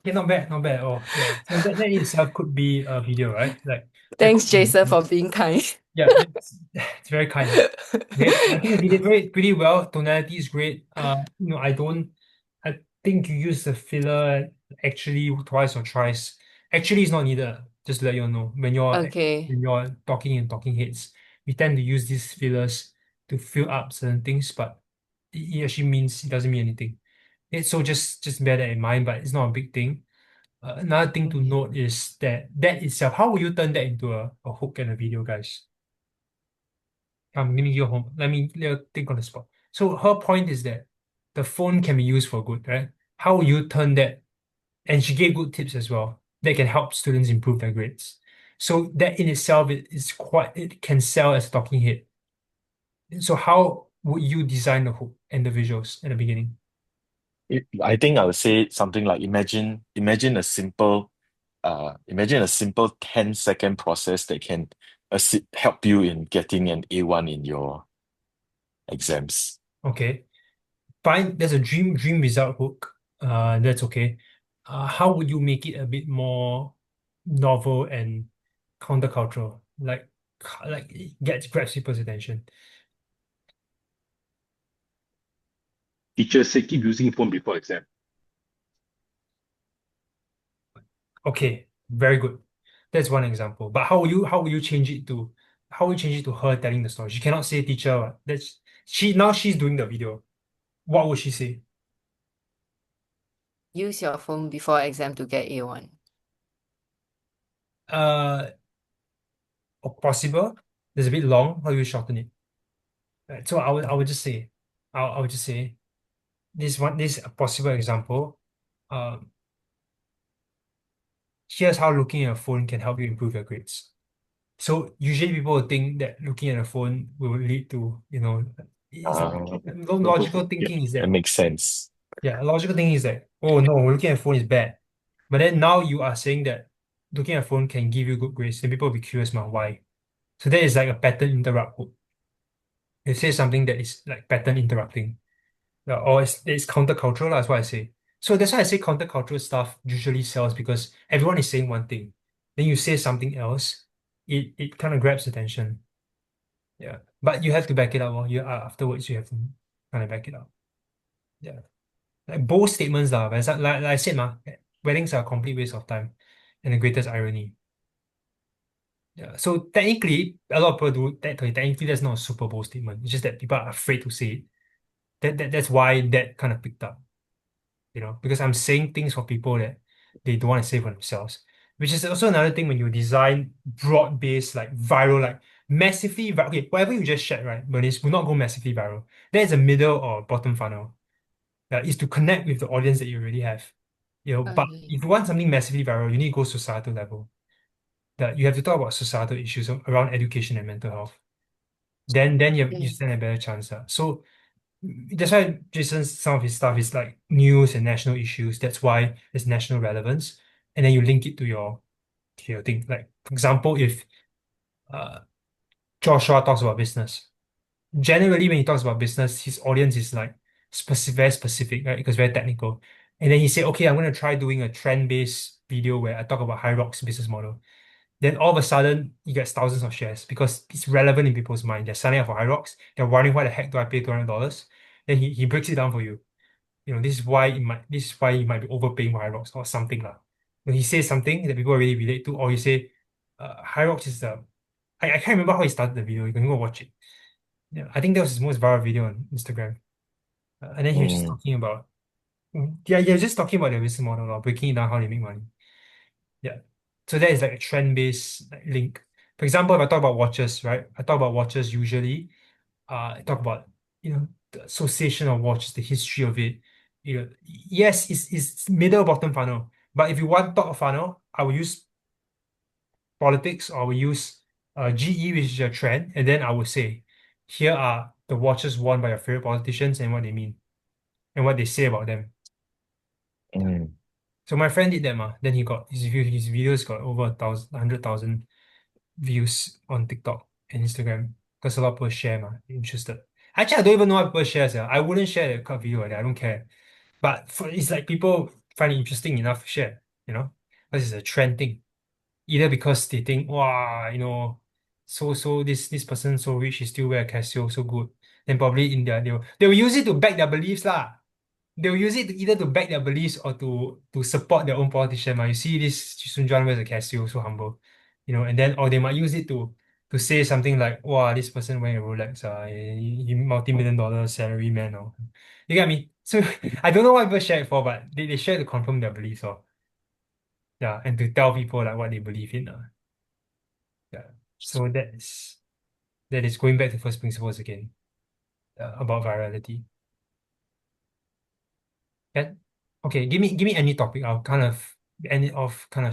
Yeah, not bad, not bad. Oh, yeah. So that in itself could be a video, right? Like that Thanks, could be- Jason, for being kind. Yeah, it's very kind. Great. I think you did it pretty well. Tonality is great. I think you use the filler actually twice or thrice. Actually, it's not needed. Just to let you know. When you're Okay. talking in talking heads, we tend to use these fillers to fill up certain things, but it actually means it doesn't mean anything. So just bear that in mind, but it's not a big thing. Another thing to note is that itself, how will you turn that into a hook and a video, guys? I'm giving you home. Let me think on the spot. So her point is that the phone can be used for good, right? How will you turn that? And she gave good tips as well that can help students improve their grades. So that in itself it can sell as a talking head. So how would you design the hook and the visuals at the beginning? I think I would say something like imagine a simple 10-second process that can help you in getting an A1 in your exams. Okay. Fine, there's a dream result hook. That's okay. How would you make it a bit more novel and countercultural? Like it grabs people's attention. Teachers say keep using phone before exam. Okay, very good. That's one example. But how will you change it to her telling the story? She cannot say teacher. That's she's doing the video. What would she say? Use your phone before exam to get A1. Uh, Possible. It's a bit long. How do you shorten it? Right, so I would just say, I would just say this a possible example. Um, Here's how looking at a phone can help you improve your grades. So usually people will think that looking at a phone will lead to, it's logical Yeah, thinking is that that, makes sense. yeah, logical thinking is that, oh no, looking at a phone is bad. But then now you are saying that looking at a phone can give you good grades, then people will be curious about why. So that is like a pattern interrupt hook. It says something that is like pattern interrupting. Or it's countercultural, that's what I say. So that's why I say countercultural stuff usually sells because everyone is saying one thing. Then you say something else, it kind of grabs attention. Yeah. But you have to back it up, or afterwards you have to kind of back it up. Yeah. Like bold statements lah, but it's like I said, weddings are a complete waste of time and the greatest irony. Yeah. So technically, a lot of people do that. Technically, that's not a super bold statement. It's just that people are afraid to say it. That's why that kind of picked up. Because I'm saying things for people that they don't want to say for themselves. Which is also another thing when you design broad-based, like viral, like massively viral. Okay, whatever you just shared, right? But it will not go massively viral. There is a middle or bottom funnel. Is to connect with the audience that you already have. But Okay. if you want something massively viral, you need to go societal level. That you have to talk about societal issues around education and mental health. Then you Okay. stand a better chance. So that's why Jason's some of his stuff is like news and national issues. That's why it's national relevance. And then you link it to your thing. Like, for example, if uh, Joshua talks about business, generally when he talks about business, his audience is like very specific, right? Because very technical. And then he said, okay, I'm going to try doing a trend-based video where I talk about High Rock's business model. Then all of a sudden, he gets thousands of shares because it's relevant in people's mind. They're signing up for High Rocks. They're wondering why the heck do I pay $200? Then he breaks it down for you. This is why you might be overpaying for High Rocks or something lah. When he says something that people really relate to, or you say, High Rocks is the I can't remember how he started the video. You can go watch it. Yeah, I think that was his most viral video on Instagram. And then he was just Mm, talking about, yeah, he was just talking about their business model or breaking it down how they make money. Yeah. So that is like a trend-based like, link. For example, if I talk about watches, right? I talk about watches usually. I talk about, the association of watches, the history of it. Yes, it's middle bottom funnel. But if you want top of funnel, I will use politics or I will use GE, which is a trend, and then I will say, here are the watches worn by your favorite politicians and what they mean and what they say about them. mm, So my friend did that, then he got his videos got over 100,000 views on TikTok and Instagram because a lot of people share, interested. Actually, I don't even know what people share. I wouldn't share the cut video like that. I don't care. But it's like people find it interesting enough to share, because it's a trend thing. Either because they think, wow, so this person so rich, he still wear a Casio, so good. Then probably in they'll use it to back their beliefs lah. They'll use it either to back their beliefs or to support their own politician. You see this Sun Juan wears a Casio, so humble, and then or they might use it to say something like, "Wow, this person wearing a Rolex, he multi-million dollar salary man," or you get me. So I don't know what people share it for, but they share to confirm their beliefs, or yeah, and to tell people like what they believe in. Yeah. So that is going back to first principles again, about virality. Yeah. Okay, give me any topic. I'll kind of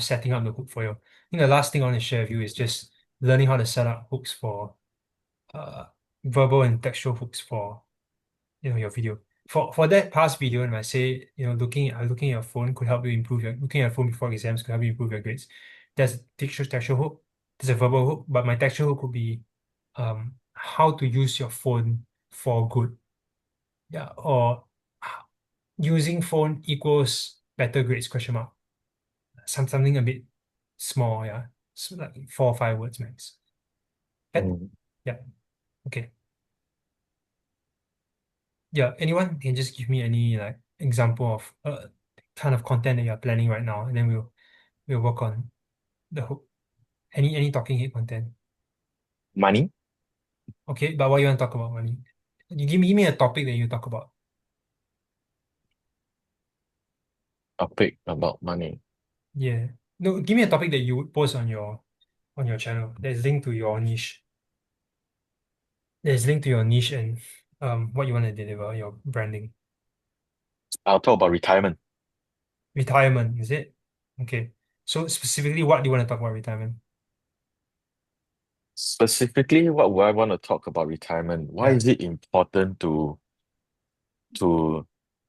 setting up the hook for you. I think the last thing I want to share with you is just learning how to set up hooks for uh verbal and textual hooks for your video. For that past video, and I say, looking at your phone could help you improve your looking at your phone before exams could help you improve your grades. There's a textual hook, there's a verbal hook, but my textual hook would be how to use your phone for good. Yeah, or using phone equals better grades question mark. Something a bit small, yeah. So like 4 or 5 words max. Okay? mm. Yeah. Okay. Yeah. Anyone can just give me any like example of kind of content that you're planning right now, and then we'll work on the hook. Any talking head content. Money? Okay, but what you want to talk about, money? You give me a topic that you talk about. Topic about money. Yeah. No, give me a topic that you would post on your channel that's linked to your niche. That's linked to your niche and what you want to deliver, your branding. I'll talk about retirement. Retirement, is it? Okay. So specifically, what do you want to talk about retirement? specifically, what would I want to talk about retirement? Why Yeah. is it important to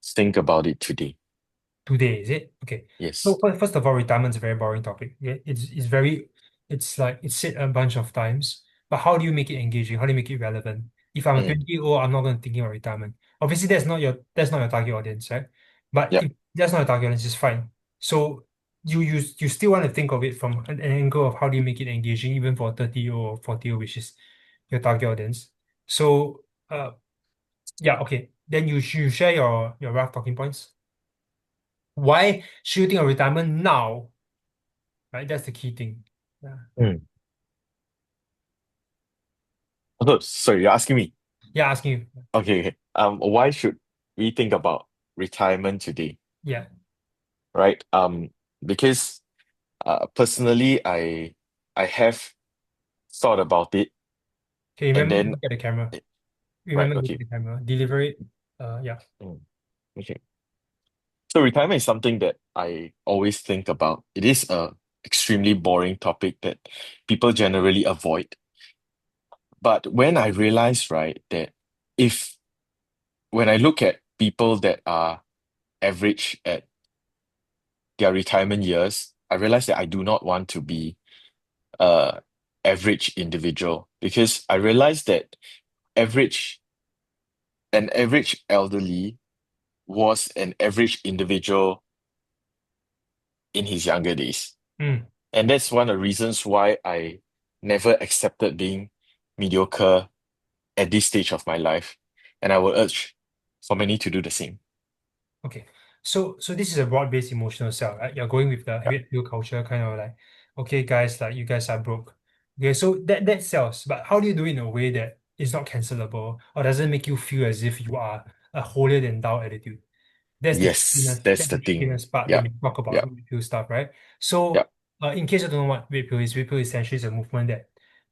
think about it today? Today, is it? Okay. So Yes. first of all, retirement's a very boring topic. Yeah, it's very it's like it's said a bunch of times, but how do you make it engaging? How do you make it relevant? If I'm a Mm, 20-year-old, I'm not going to thinking about retirement. Obviously, that's not your target audience, right? But yep. if that's not your target audience, it's fine. So you still want to think of it from an angle of how do you make it engaging, even for 30 or 40, which is your target audience. So yeah, okay. Then you share your rough talking points. Why should you think of retirement now? Right? That's the key thing. Yeah. Mm. Oh, sorry, you're asking me. Yeah, asking you. Okay, okay. Why should we think about retirement today? Yeah. Right? Because personally, I have thought about it, Okay, and remember to then look at the camera. right, Remember to look at okay. the camera. Deliver it. Yeah. Mm, okay. So retirement is something that I always think about. It is a extremely boring topic that people generally avoid. But when I realize, right, that if when I look at people that are average at their retirement years, I realize that I do not want to be a average individual because I realize that average an average elderly was an average individual in his younger days. Mm. And that's one of the reasons why I never accepted being mediocre at this stage of my life. And I would urge for many to do the same. Okay. So this is a broad-based emotional sell, right? You're going with the Yep. red pill culture, kind of like, okay, guys, like you guys are broke. Okay, so that sells, but how do you do it in a way that is not cancelable or doesn't make you feel as if you are a holier than thou attitude? That's the Yes, trickiness, that's that's the the thing. trickiness part when Yep. you talk about Yep. red pill stuff, right? So, Yep. in case you don't know what red pill essentially is a movement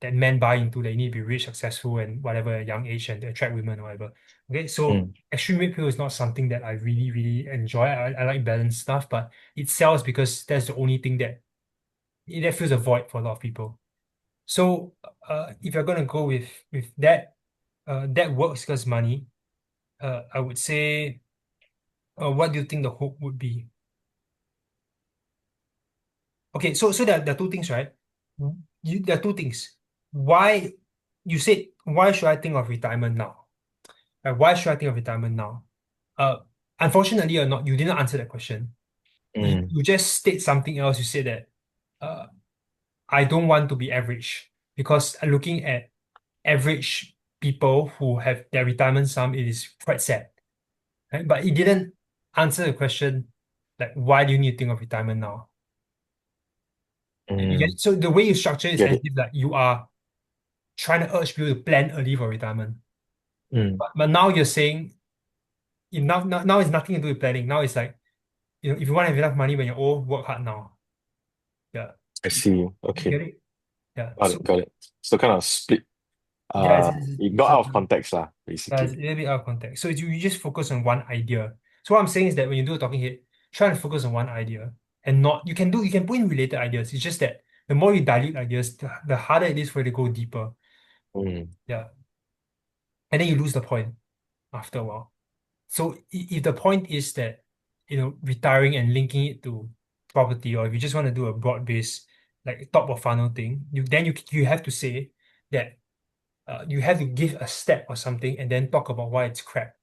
that men buy into. They need to be rich, successful, and whatever at a young age and to attract women or whatever. Okay, so Mm, extreme red pill is not something that I really, really enjoy. I like balanced stuff, but it sells because that's the only thing that fills a void for a lot of people. So, if you're gonna go with that, that works because money. I would say, what do you think the hope would be? Okay, so there are two things, right? There are two things. Why you said why should I think of retirement now? Why should I think of retirement now? Uh, Unfortunately or not, you didn't answer that question. mm, You just state something else. You said that uh, I don't want to be average because looking at average people who have their retirement sum, it is quite sad. Right? But it didn't answer the question like why do you need to think of retirement now? You get mm. it? So the way you structure it is Get as it. if like you are trying to urge people to plan early for retirement. Mm, But now you're saying now it's nothing to do with planning. Now it's like, if you want to have enough money when you're old, work hard now. Yeah. I see. You Okay. get it? Yeah. Got it. Got it. So kind of split. Yeah, It it's got a, out of context, lah, yeah, it's basically. a little bit out of context. So you just focus on one idea. So what I'm saying is that when you do a talking head, try to focus on one idea and not you can put in related ideas. It's just that the more you dilute ideas, the harder it is for you to go deeper. Mm, Yeah. And then you lose the point after a while. So if the point is that, retiring and linking it to property, or if you just want to do a broad base, like top of funnel thing, you have to say that you have to give a step or something and then talk about why it's crap.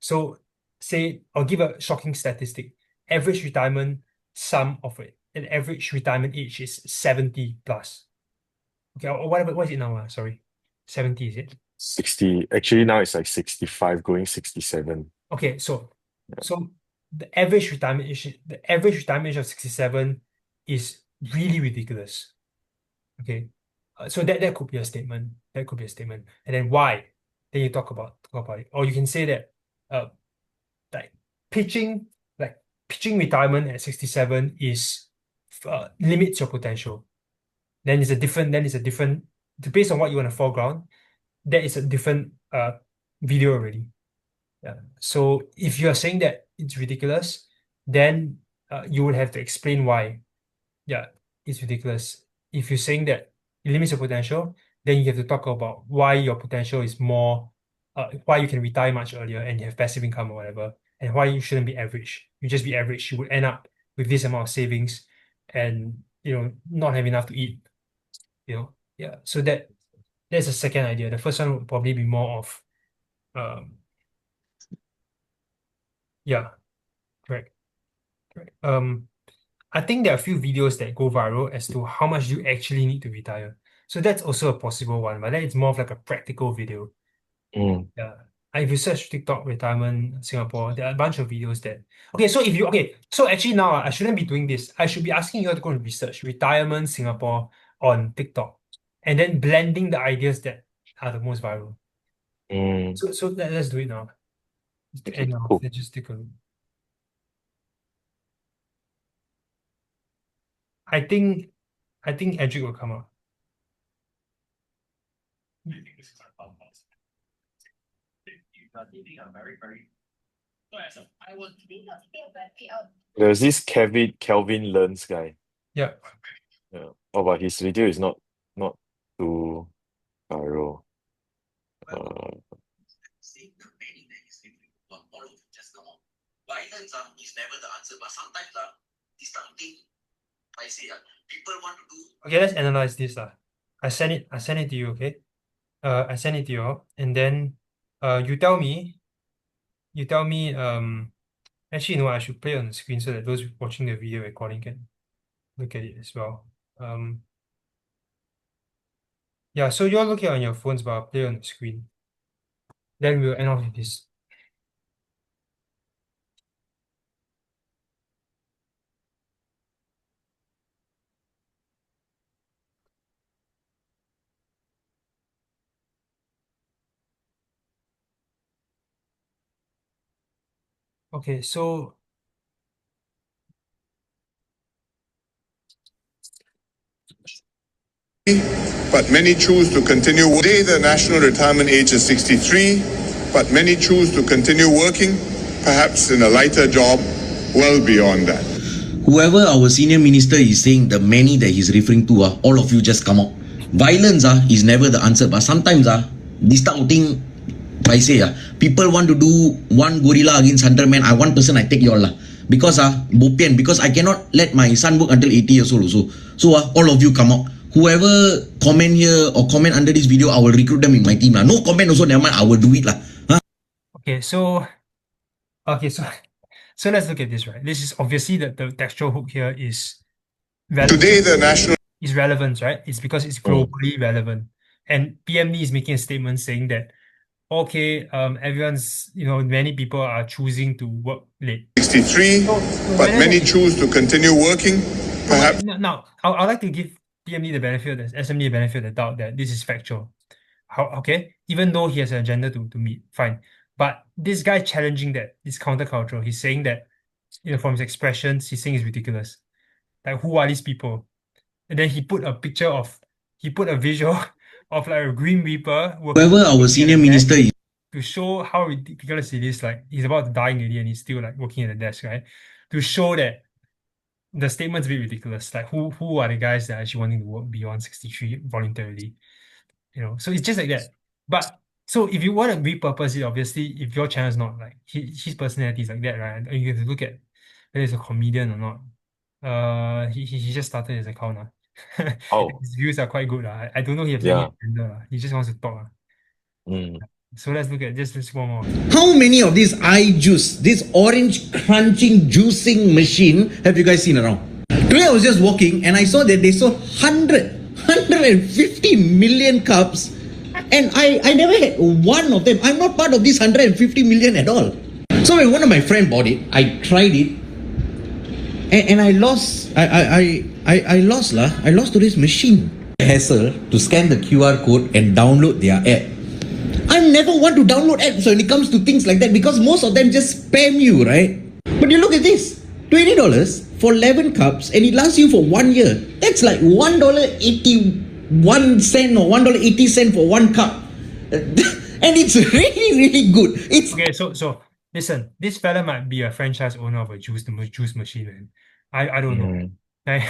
So say, I'll give a shocking statistic. Average retirement sum of it, an average retirement age is 70 plus. Okay, or whatever, what is it now? Sorry. 70, is it? 60. Actually, now it's like 65, going 67. Okay, so the average retirement age of 67 is really ridiculous. Okay. So that could be a statement. That could be a statement. And then why? Then you talk about it. Or you can say that uh like pitching pitching retirement at 67 is limits your potential. Then it's a different based on what you want to foreground, that is a different video already. Yeah. So if you're saying that it's ridiculous, then you would have to explain why. Yeah, it's ridiculous. If you're saying that it limits your potential, then you have to talk about why your potential is more, why you can retire much earlier and you have passive income or whatever, and why you shouldn't be average. You just be average, you would end up with this amount of savings and not have enough to eat. Yeah. So that's the second idea. The first one would probably be more of yeah, correct. I think there are a few videos that go viral as to how much you actually need to retire. So that's also a possible one, but then it's more of like a practical video. Mm. Yeah. If you search TikTok retirement Singapore, there are a bunch of videos that. So actually now I shouldn't be doing this. I should be asking you to go and research retirement Singapore on TikTok, and then blending the ideas that are the most viral. Mm. So let's do it now. To Okay, end off, cool. let's just take a look. I think Edric will come out. There's this Kelvin Learns guy. Yeah. Yeah. Oh, but his video is not too viral. Violence is never the answer, but sometimes this type of thing, I say people want to do. Okay, let's analyze this. I send it to you, okay? I send it to you, and then you tell me, actually no, I should play on the screen so that those watching the video recording can look at it as well. Yeah, so you're looking on your phones, but I'll play on the screen. Then we'll end off with this. Okay, so but many choose to continue. Today, the national retirement age is 63, but many choose to continue working, perhaps in a lighter job, well beyond that. Whoever our senior minister is saying, the many that he's referring to, all of you just come out. Violence is never the answer, but sometimes this type of thing, I say, people want to do one gorilla against 100 men. I one person, I take you all. Because bopian, because I cannot let my son work until 80 years old also. So all of you come out. Whoever comment here or comment under this video, I will recruit them in my team. No comment also, never mind, I will do it. Okay, so so let's look at this, right? This is obviously the textual hook here is relevant. Today, the national is relevant, right? It's because it's globally relevant. And PMD is making a statement saying that, okay, everyone's, many people are choosing to work late. 63, but many choose to continue working, perhaps. Now, I'd like to give PMD the benefit, the SMD the benefit of the doubt that this is factual. Okay, even though he has an agenda to meet, fine. But this guy challenging that is countercultural. He's saying that, from his expressions, he's saying it's ridiculous. Like, who are these people? And then he put a visual of like a Green Reaper. Whoever our senior minister is. To show how ridiculous it is, like he's about to die already and he's still like working at the desk, right? To show that the statement's a bit ridiculous. Like who are the guys that are actually wanting to work beyond 63 voluntarily? So it's just like that. But so if you want to repurpose it, obviously, if your channel is not like his personality is like that, right? And you have to look at whether he's a comedian or not. He just started his account now. Oh. His views are quite good. I don't know he has any agenda. He just wants to talk. So let's look at just one more. How many of these juice, this orange crunching juicing machine have you guys seen around? Today I was just walking and I saw that they sold 150 million cups, and I never had one of them. I'm not part of this 150 million at all. So when one of my friends bought it, I tried it, and I lost. I lost to this machine. Hassle to scan the QR code and download their app. I never want to download apps when it comes to things like that, because most of them just spam you, right? But you look at this, $20 for 11 cups, and it lasts you for 1 year. That's like $1.81 or $1.80 for 1 cup. And it's really, really good. Okay, so listen, this fella might be a franchise owner of a juice machine, man. I don't know. Like,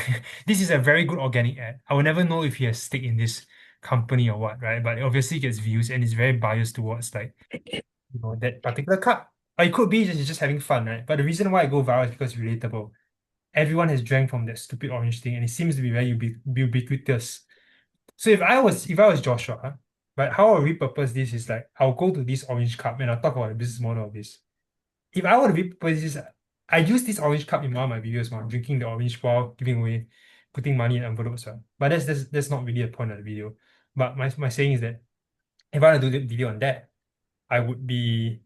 this is a very good organic ad. I will never know if he has stake in this company or what, right? But it obviously gets views and it's very biased towards like, that particular cup. Or it could be just having fun, right? But the reason why I go viral is because it's relatable. Everyone has drank from that stupid orange thing, and it seems to be very ubiquitous. So if I was Joshua, right, how I'll repurpose this is like I'll go to this orange cup and I'll talk about the business model of this. If I were to repurpose this, I use this orange cup in one of my videos, man, drinking the orange while giving away, putting money in envelopes. But that's not really the point of the video. But my saying is that if I want to do the video on that, I would be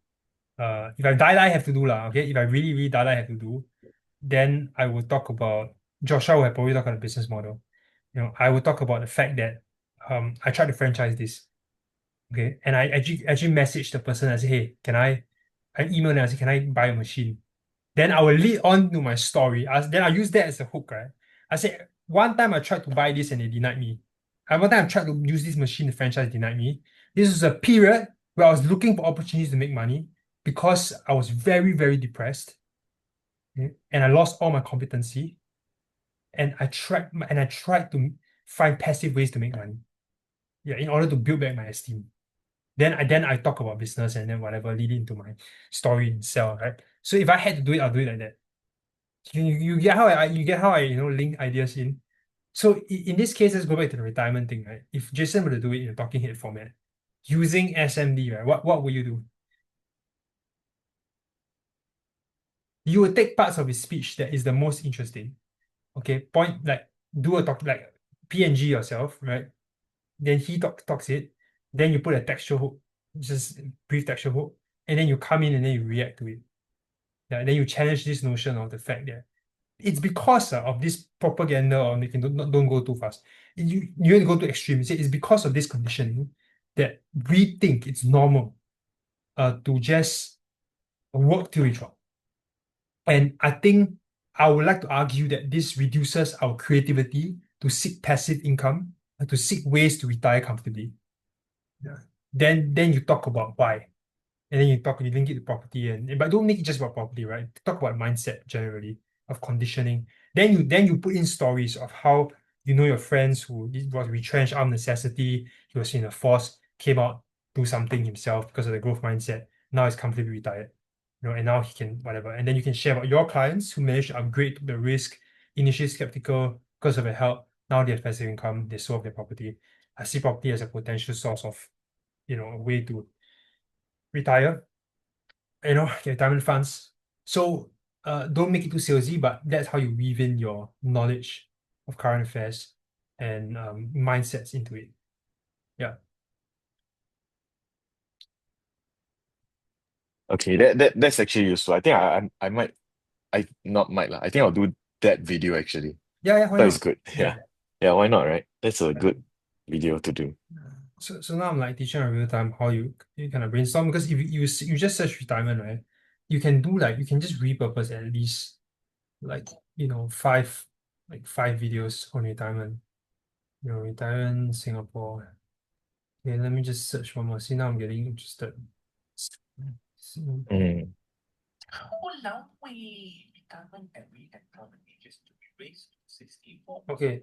if I die have to do lah, okay? If I really, really die have to do, then I will talk about Joshua will have probably talk about the business model. I will talk about the fact that I tried to franchise this. Okay. And I actually messaged the person. I say, hey, I email them, I say, can I buy a machine? Then I will lead on to my story. Then I use that as a hook, right? I say, one time I tried to buy this and they denied me. And one time I tried to use this machine, the franchise denied me. This was a period where I was looking for opportunities to make money because I was very, very depressed. Okay? And I lost all my competency. And I tried to find passive ways to make money. Yeah, in order to build back my esteem. Then I talk about business and then whatever lead into my story and sell, right? So if I had to do it, I'll do it like that. You get how I link ideas in. So in this case, let's go back to the retirement thing, right? If Jason were to do it in a talking head format, using SMD, right? What would you do? You would take parts of his speech that is the most interesting. Okay, point like do a talk like PNG yourself, right? Then he talks it. Then you put a textual hook, just brief textual hook, and then you come in and then you react to it. Yeah, then you challenge this notion of the fact that it's because of this propaganda, or you can don't go too fast. You have to go to extreme. Say it's because of this conditioning that we think it's normal to just work till we drop. And I think I would like to argue that this reduces our creativity to seek passive income and to seek ways to retire comfortably. Yeah. Then you talk about why. And then you link it to property but don't make it just about property, right? Talk about mindset generally of conditioning. Then you put in stories of how your friends who was retrenched out of necessity, he was in a force, came out, do something himself because of the growth mindset. Now he's comfortably retired. And now he can whatever. And then you can share about your clients who managed to upgrade the risk, initially skeptical because of the help. Now they have passive income, they sold their property. I see property as a potential source of, a way to retire, get retirement funds. So don't make it too salesy, but that's how you weave in your knowledge of current affairs and mindsets into it. Yeah. Okay, that's actually useful. I think I might, I not might lah. I think I'll do that video actually. Yeah, why That is not? good. Yeah. Yeah, why not, right? That's a good video to do. So now I'm like teaching in real time how you kind of brainstorm, because if you just search retirement, right? You can just repurpose at least like five videos on retirement. Retirement Singapore. Okay, let me just search one more. See, now I'm getting interested. Mm. Okay,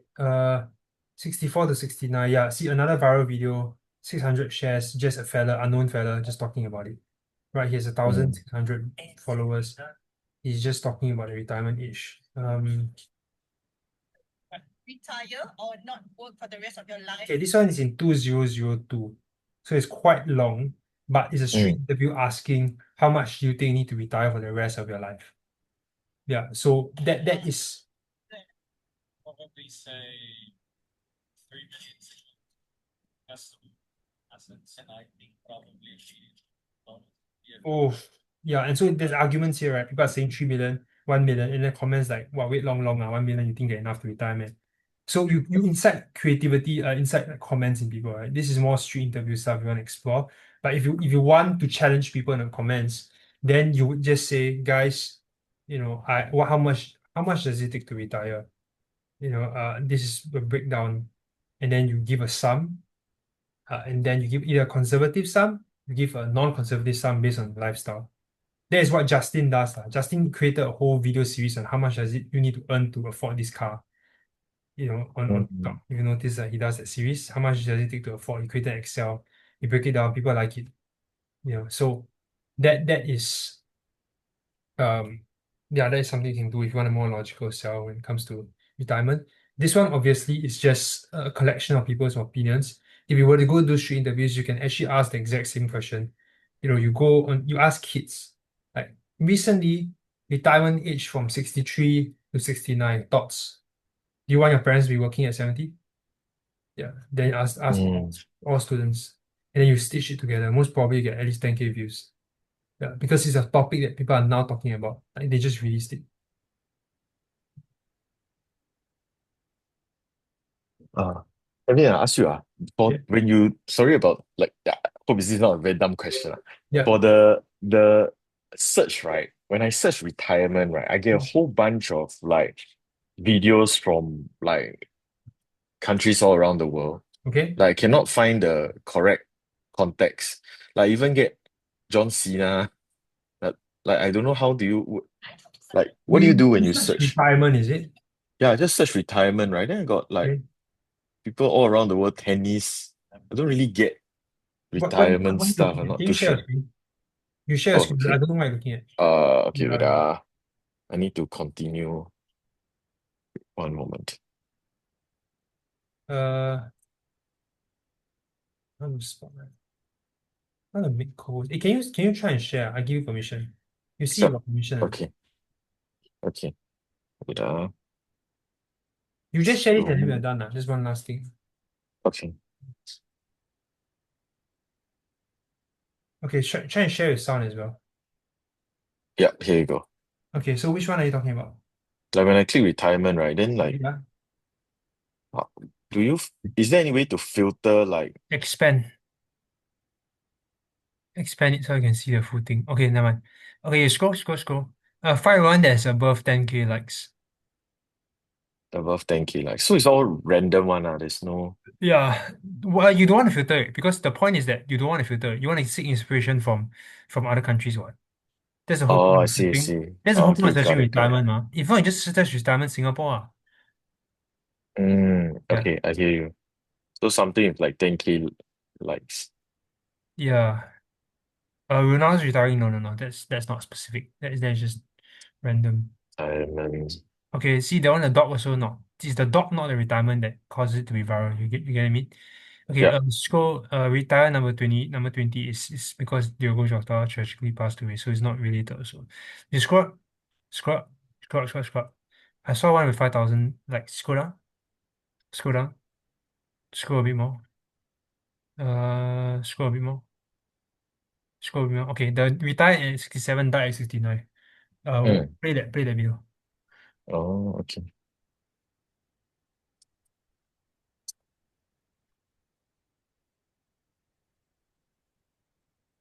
64 to 69. Yeah, see another viral video, 600 shares, just a unknown fella, just talking about it. Right, he has 1,600 followers. He's just talking about the retirement age. Retire or not work for the rest of your life? Okay, this one is in 2002. So it's quite long, but it's a street interview asking how much do you think you need to retire for the rest of your life? Yeah, so that is Probably say 3 million assets, and I think probably oh yeah, and so there's arguments here, right? People are saying 3 million, 1 million, and then comments like, wow, wait long, 1 million, you think they're enough to retire, man? So you incite creativity, incite like comments in people, right? This is more street interview stuff you want to explore. But if you want to challenge people in the comments, then you would just say, guys, how much does it take to retire? This is a breakdown, and then you give a sum, and then you give either a conservative sum, you give a non-conservative sum based on lifestyle. That is what Justin does. Justin created a whole video series on how much does it you need to earn to afford this car. on Mm. TikTok. If you notice that he does that series, how much does it take to afford? He created Excel, he break it down, people like it. So that is that is something you can do if you want a more logical sell when it comes to retirement. This one obviously is just a collection of people's opinions. If you were to go do street interviews, you can actually ask the exact same question. You ask kids, like recently, retirement age from 63 to 69, thoughts. Do you want your parents to be working at 70? Yeah. Then ask Mm. all students. And then you stitch it together. Most probably get at least 10K views. Yeah, because it's a topic that people are now talking about. Like they just released it. Uh, I mean, I ask you, Yeah. for when you sorry about like I hope this is not a very dumb question. Yeah. For the search, right? When I search retirement, right, I get a whole bunch of like videos from like countries all around the world. Okay. Like I cannot find the correct context. Like even get John Cena. Like, like I don't know how do you like what do you do when You you search search? retirement, is it? Yeah, I just search retirement, right? Then I got like Okay. people all around the world, tennis. I don't really get What retirement are you stuff. looking I'm at? not Can too you share your sure. screen? You share your Oh, screen. I okay. don't know what you're looking at. Okay, wait, Yeah. I need to continue. One moment. Uh, how to spot that? How to make calls? Can you try and share? I give you permission. You see So, about permission. okay, okay. Wait, You just share this and then we're so, done. Just one last thing. okay. Okay, try and share your sound as well. Yeah, here you go. Okay, so which one are you talking about? Like when I click retirement, right? Then like, Yeah. uh, is there any way to filter like Expand. Expand it so I can see the full thing. Okay, never mind. Okay, you scroll. Find one that's above 10K likes. above 10K? Like, so it's all random one. There's no. Yeah, well, you don't want to filter it because the point is that you don't want to filter it. You want to seek inspiration from other countries. What? That's the whole Oh, point I of see, I searching. see. That's the Oh, whole point okay, of searching got it, got it. retirement, ma. If not, just search retirement Singapore. Yeah, Okay, I hear you. So something with like 10K likes. yeah. Ronaldo's retiring. No. That's not specific. That's just random. Retirement. Okay, see that one. The dog also not. It's the dog, not the retirement that causes it to be viral. You get what I mean? Okay, Yeah. scroll. Retire number 20. Number 20 is because Diogo Jota tragically passed away, so it's not related. Also, you scroll, up, scroll. Up. I saw one with 5,000. Like scroll down, scroll a bit more. Scroll a bit more. Scroll a bit more. Okay, the retired at 67, died at 69. Mm. Play that video. Oh, okay.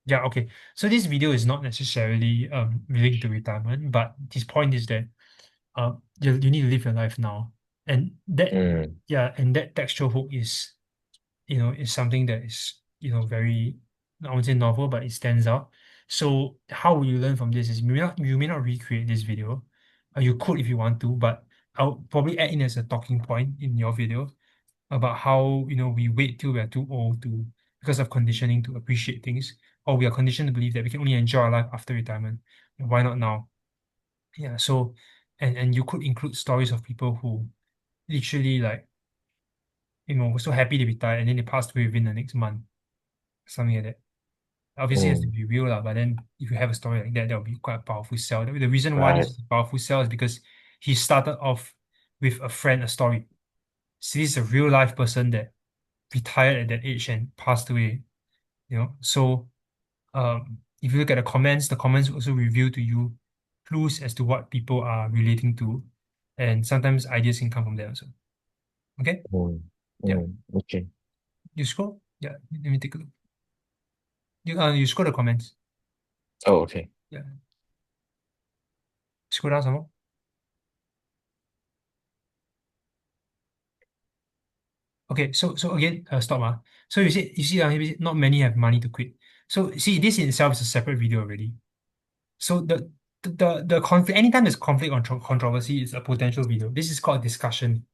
Yeah, okay. So this video is not necessarily related to retirement, but his point is that you need to live your life now. And that Mm. yeah, and that textual hook is something that is, very, I won't say novel, but it stands out. So how will you learn from this is you may not recreate this video. You could if you want to, but I'll probably add in as a talking point in your video about how we wait till we're too old to because of conditioning to appreciate things, or we are conditioned to believe that we can only enjoy our life after retirement. Why not now? Yeah. So and you could include stories of people who literally like were so happy to retire and then they passed away within the next month, something like that. Obviously, it has to Mm. be real, lah. But then, if you have a story like that, that would be quite a powerful sell. The reason why this Right. is a powerful sell is because he started off with a friend, a story. So this is a real life person that retired at that age and passed away. So if you look at the comments also reveal to you clues as to what people are relating to, and sometimes ideas can come from there also. Okay, Mm. yeah. Okay. You scroll. Yeah, let me take a look. You scroll the comments. Oh, okay. Yeah, scroll down some more. Okay, so again, stop. So you see, not many have money to quit. So see, this in itself is a separate video already. So the conflict, anytime there's conflict or controversy, it's a potential video. This is called discussion.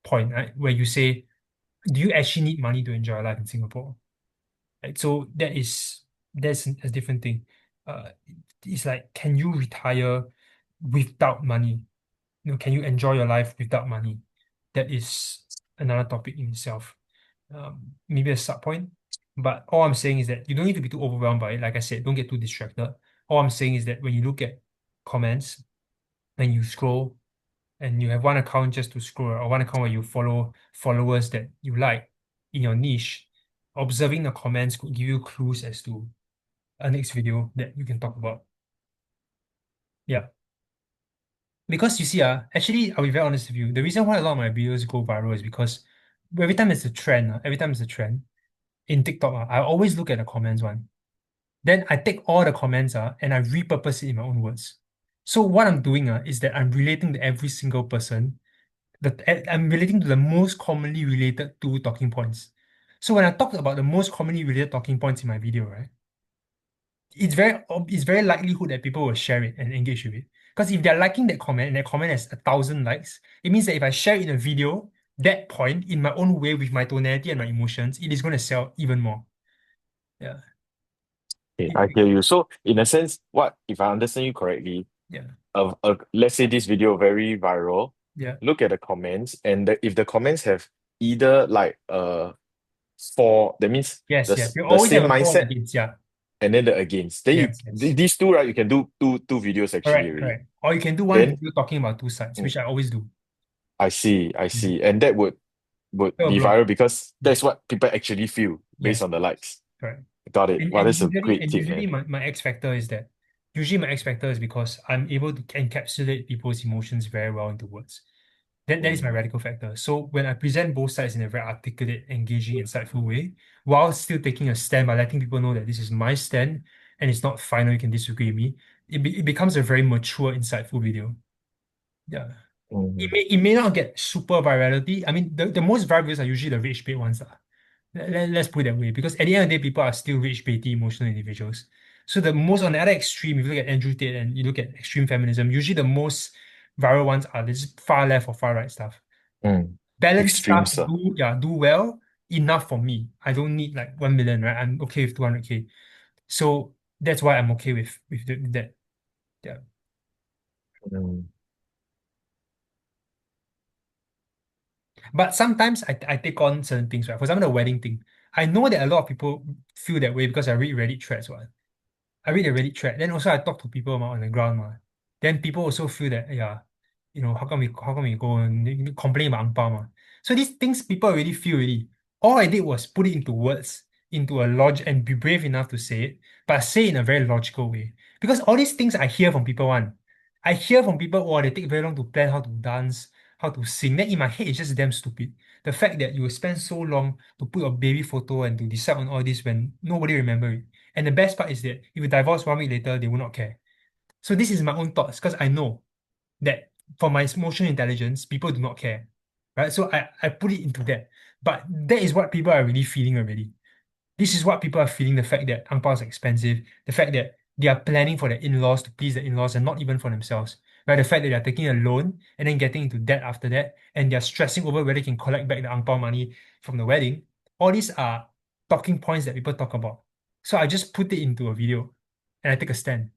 point, right? Where you say, do you actually need money to enjoy life in Singapore? Right? So that's a different thing. Uh, it's like, can you retire without money? Can you enjoy your life without money? That is another topic in itself. Maybe a sub point. But all I'm saying is that you don't need to be too overwhelmed by it. Like I said, don't get too distracted. All I'm saying is that when you look at comments, when you scroll, and you have one account just to scroll, or one account where you follow followers that you like in your niche, observing the comments could give you clues as to a next video that you can talk about. Yeah. Because you see, actually, I'll be very honest with you. The reason why a lot of my videos go viral is because every time it's a trend, every time it's a trend in TikTok, I always look at the comments one. Then I take all the comments and I repurpose it in my own words. So what I'm doing is that I'm relating to every single person. I'm relating to the most commonly related to talking points. So when I talk about the most commonly related talking points in my video, right, it's very likelihood that people will share it and engage with it. Because if they're liking that comment and that comment has 1,000 likes, it means that if I share it in a video, that point in my own way with my tonality and my emotions, it is going to sell even more. Yeah. Okay, I hear you. So in a sense, what if I understand you correctly, Yeah. let's say this video very viral, Yeah. look at the comments, and if the comments have either like for that means Yes. Yes. You the always have same a for and mindset against. Yeah. and then the against. Then Yes. Yes. these two, right, you can do two videos actually Correct. already. Correct. Or you can do one Then video talking about two sides, mm, which I always do. I see, Mhm. and that would So a be blog. viral because Yes. that's what people actually feel based Yes. on the likes. Correct. Got it. And Wow, and that's a usually great and tip, usually man. my X factor is that usually my X factor is because I'm able to encapsulate people's emotions very well into words. That is my Mm, radical factor. So when I present both sides in a very articulate, engaging, insightful way, while still taking a stand by letting people know that this is my stand and it's not final, you can disagree with me, it becomes a very mature, insightful video. Yeah. mm, It may not get super virality. I mean, the most viral videos are usually the rage bait ones. Let's put it that way, because at the end of the day, people are still rich, baity, emotional individuals. So the most on the other extreme, if you look at Andrew Tate and you look at extreme feminism, usually the most viral ones are this far left or far right stuff. mm. Balanced stuff Extremes. do well enough for me. I don't need like 1 million, right? I'm okay with 200K. So that's why I'm okay with that. Yeah. Mm, But sometimes I take on certain things, right? For example, the wedding thing. I know that a lot of people feel that way because I read Reddit threads, right? I read the Reddit thread. Then also I talk to people on the ground. Then people also feel that, yeah, how come we go and complain about ang pao? So these things people already feel already. All I did was put it into words, into a log and be brave enough to say it, but say it in a very logical way. Because all these things I hear from people one. I hear from people, oh, they take very long to plan how to dance, how to sing. Then in my head, it's just damn stupid. The fact that you spend so long to put your baby photo and to decide on all this when nobody remember it. And the best part is that if you divorce 1 week later, they will not care. So this is my own thoughts because I know that for my emotional intelligence, people do not care. Right? So I put it into that. But that is what people are really feeling already. This is what people are feeling, the fact that ang pao is expensive, the fact that they are planning for their in-laws to please their in-laws and not even for themselves. Right? The fact that they are taking a loan and then getting into debt after that, and they're stressing over whether they can collect back the ang pao money from the wedding. All these are talking points that people talk about. So I just put it into a video and I take a stand.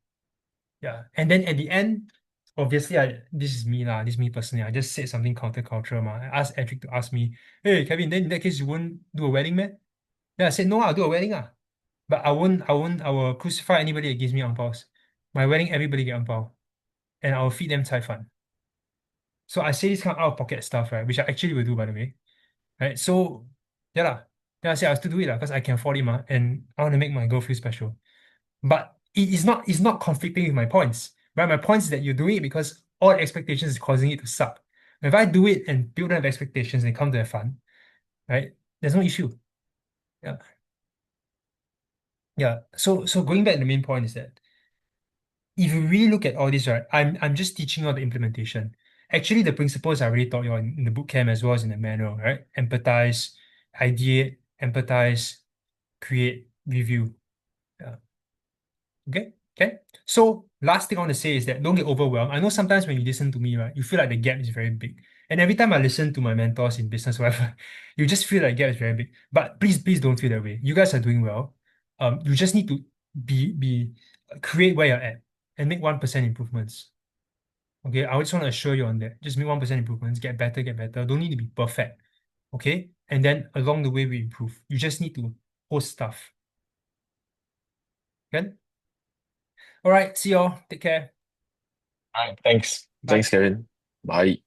Yeah. And then at the end, obviously this is me lah, this is me personally. I just said something countercultural. I asked Edric to ask me, hey Kevin, then in that case you won't do a wedding, man? Then I said, no, I'll do a wedding. But I will crucify anybody that gives me ang paos. My wedding, everybody get ang pao. And I will feed them cai fan. So I say this kind of out of pocket stuff, right? Which I actually will do, by the way. Right? So, yeah lah. Then I say I'll still do it because I can afford it, and I want to make my girl feel special. But it's not conflicting with my points. Right? My points is that you're doing it because all expectations is causing it to suck. If I do it and build up expectations and come to have fun, right? There's no issue. Yeah. Yeah. So going back to the main point is that if you really look at all this, right, I'm just teaching you the implementation. Actually, the principles I already taught you in the boot camp as well as in the manual, right? Empathize, ideate, empathize, create, review. Yeah. Okay. Okay. So last thing I want to say is that don't get overwhelmed. I know sometimes when you listen to me, right, you feel like the gap is very big. And every time I listen to my mentors in business, whatever, you just feel like gap is very big. But please don't feel that way. You guys are doing well. You just need to be create where you're at and make 1% improvements. Okay, I just want to assure you on that. Just make 1% improvements, get better, get better. Don't need to be perfect. Okay? And then along the way we improve. You just need to post stuff. Good? All right, see y'all. Take care. All right, thanks. Bye. Thanks, Kevin. Bye.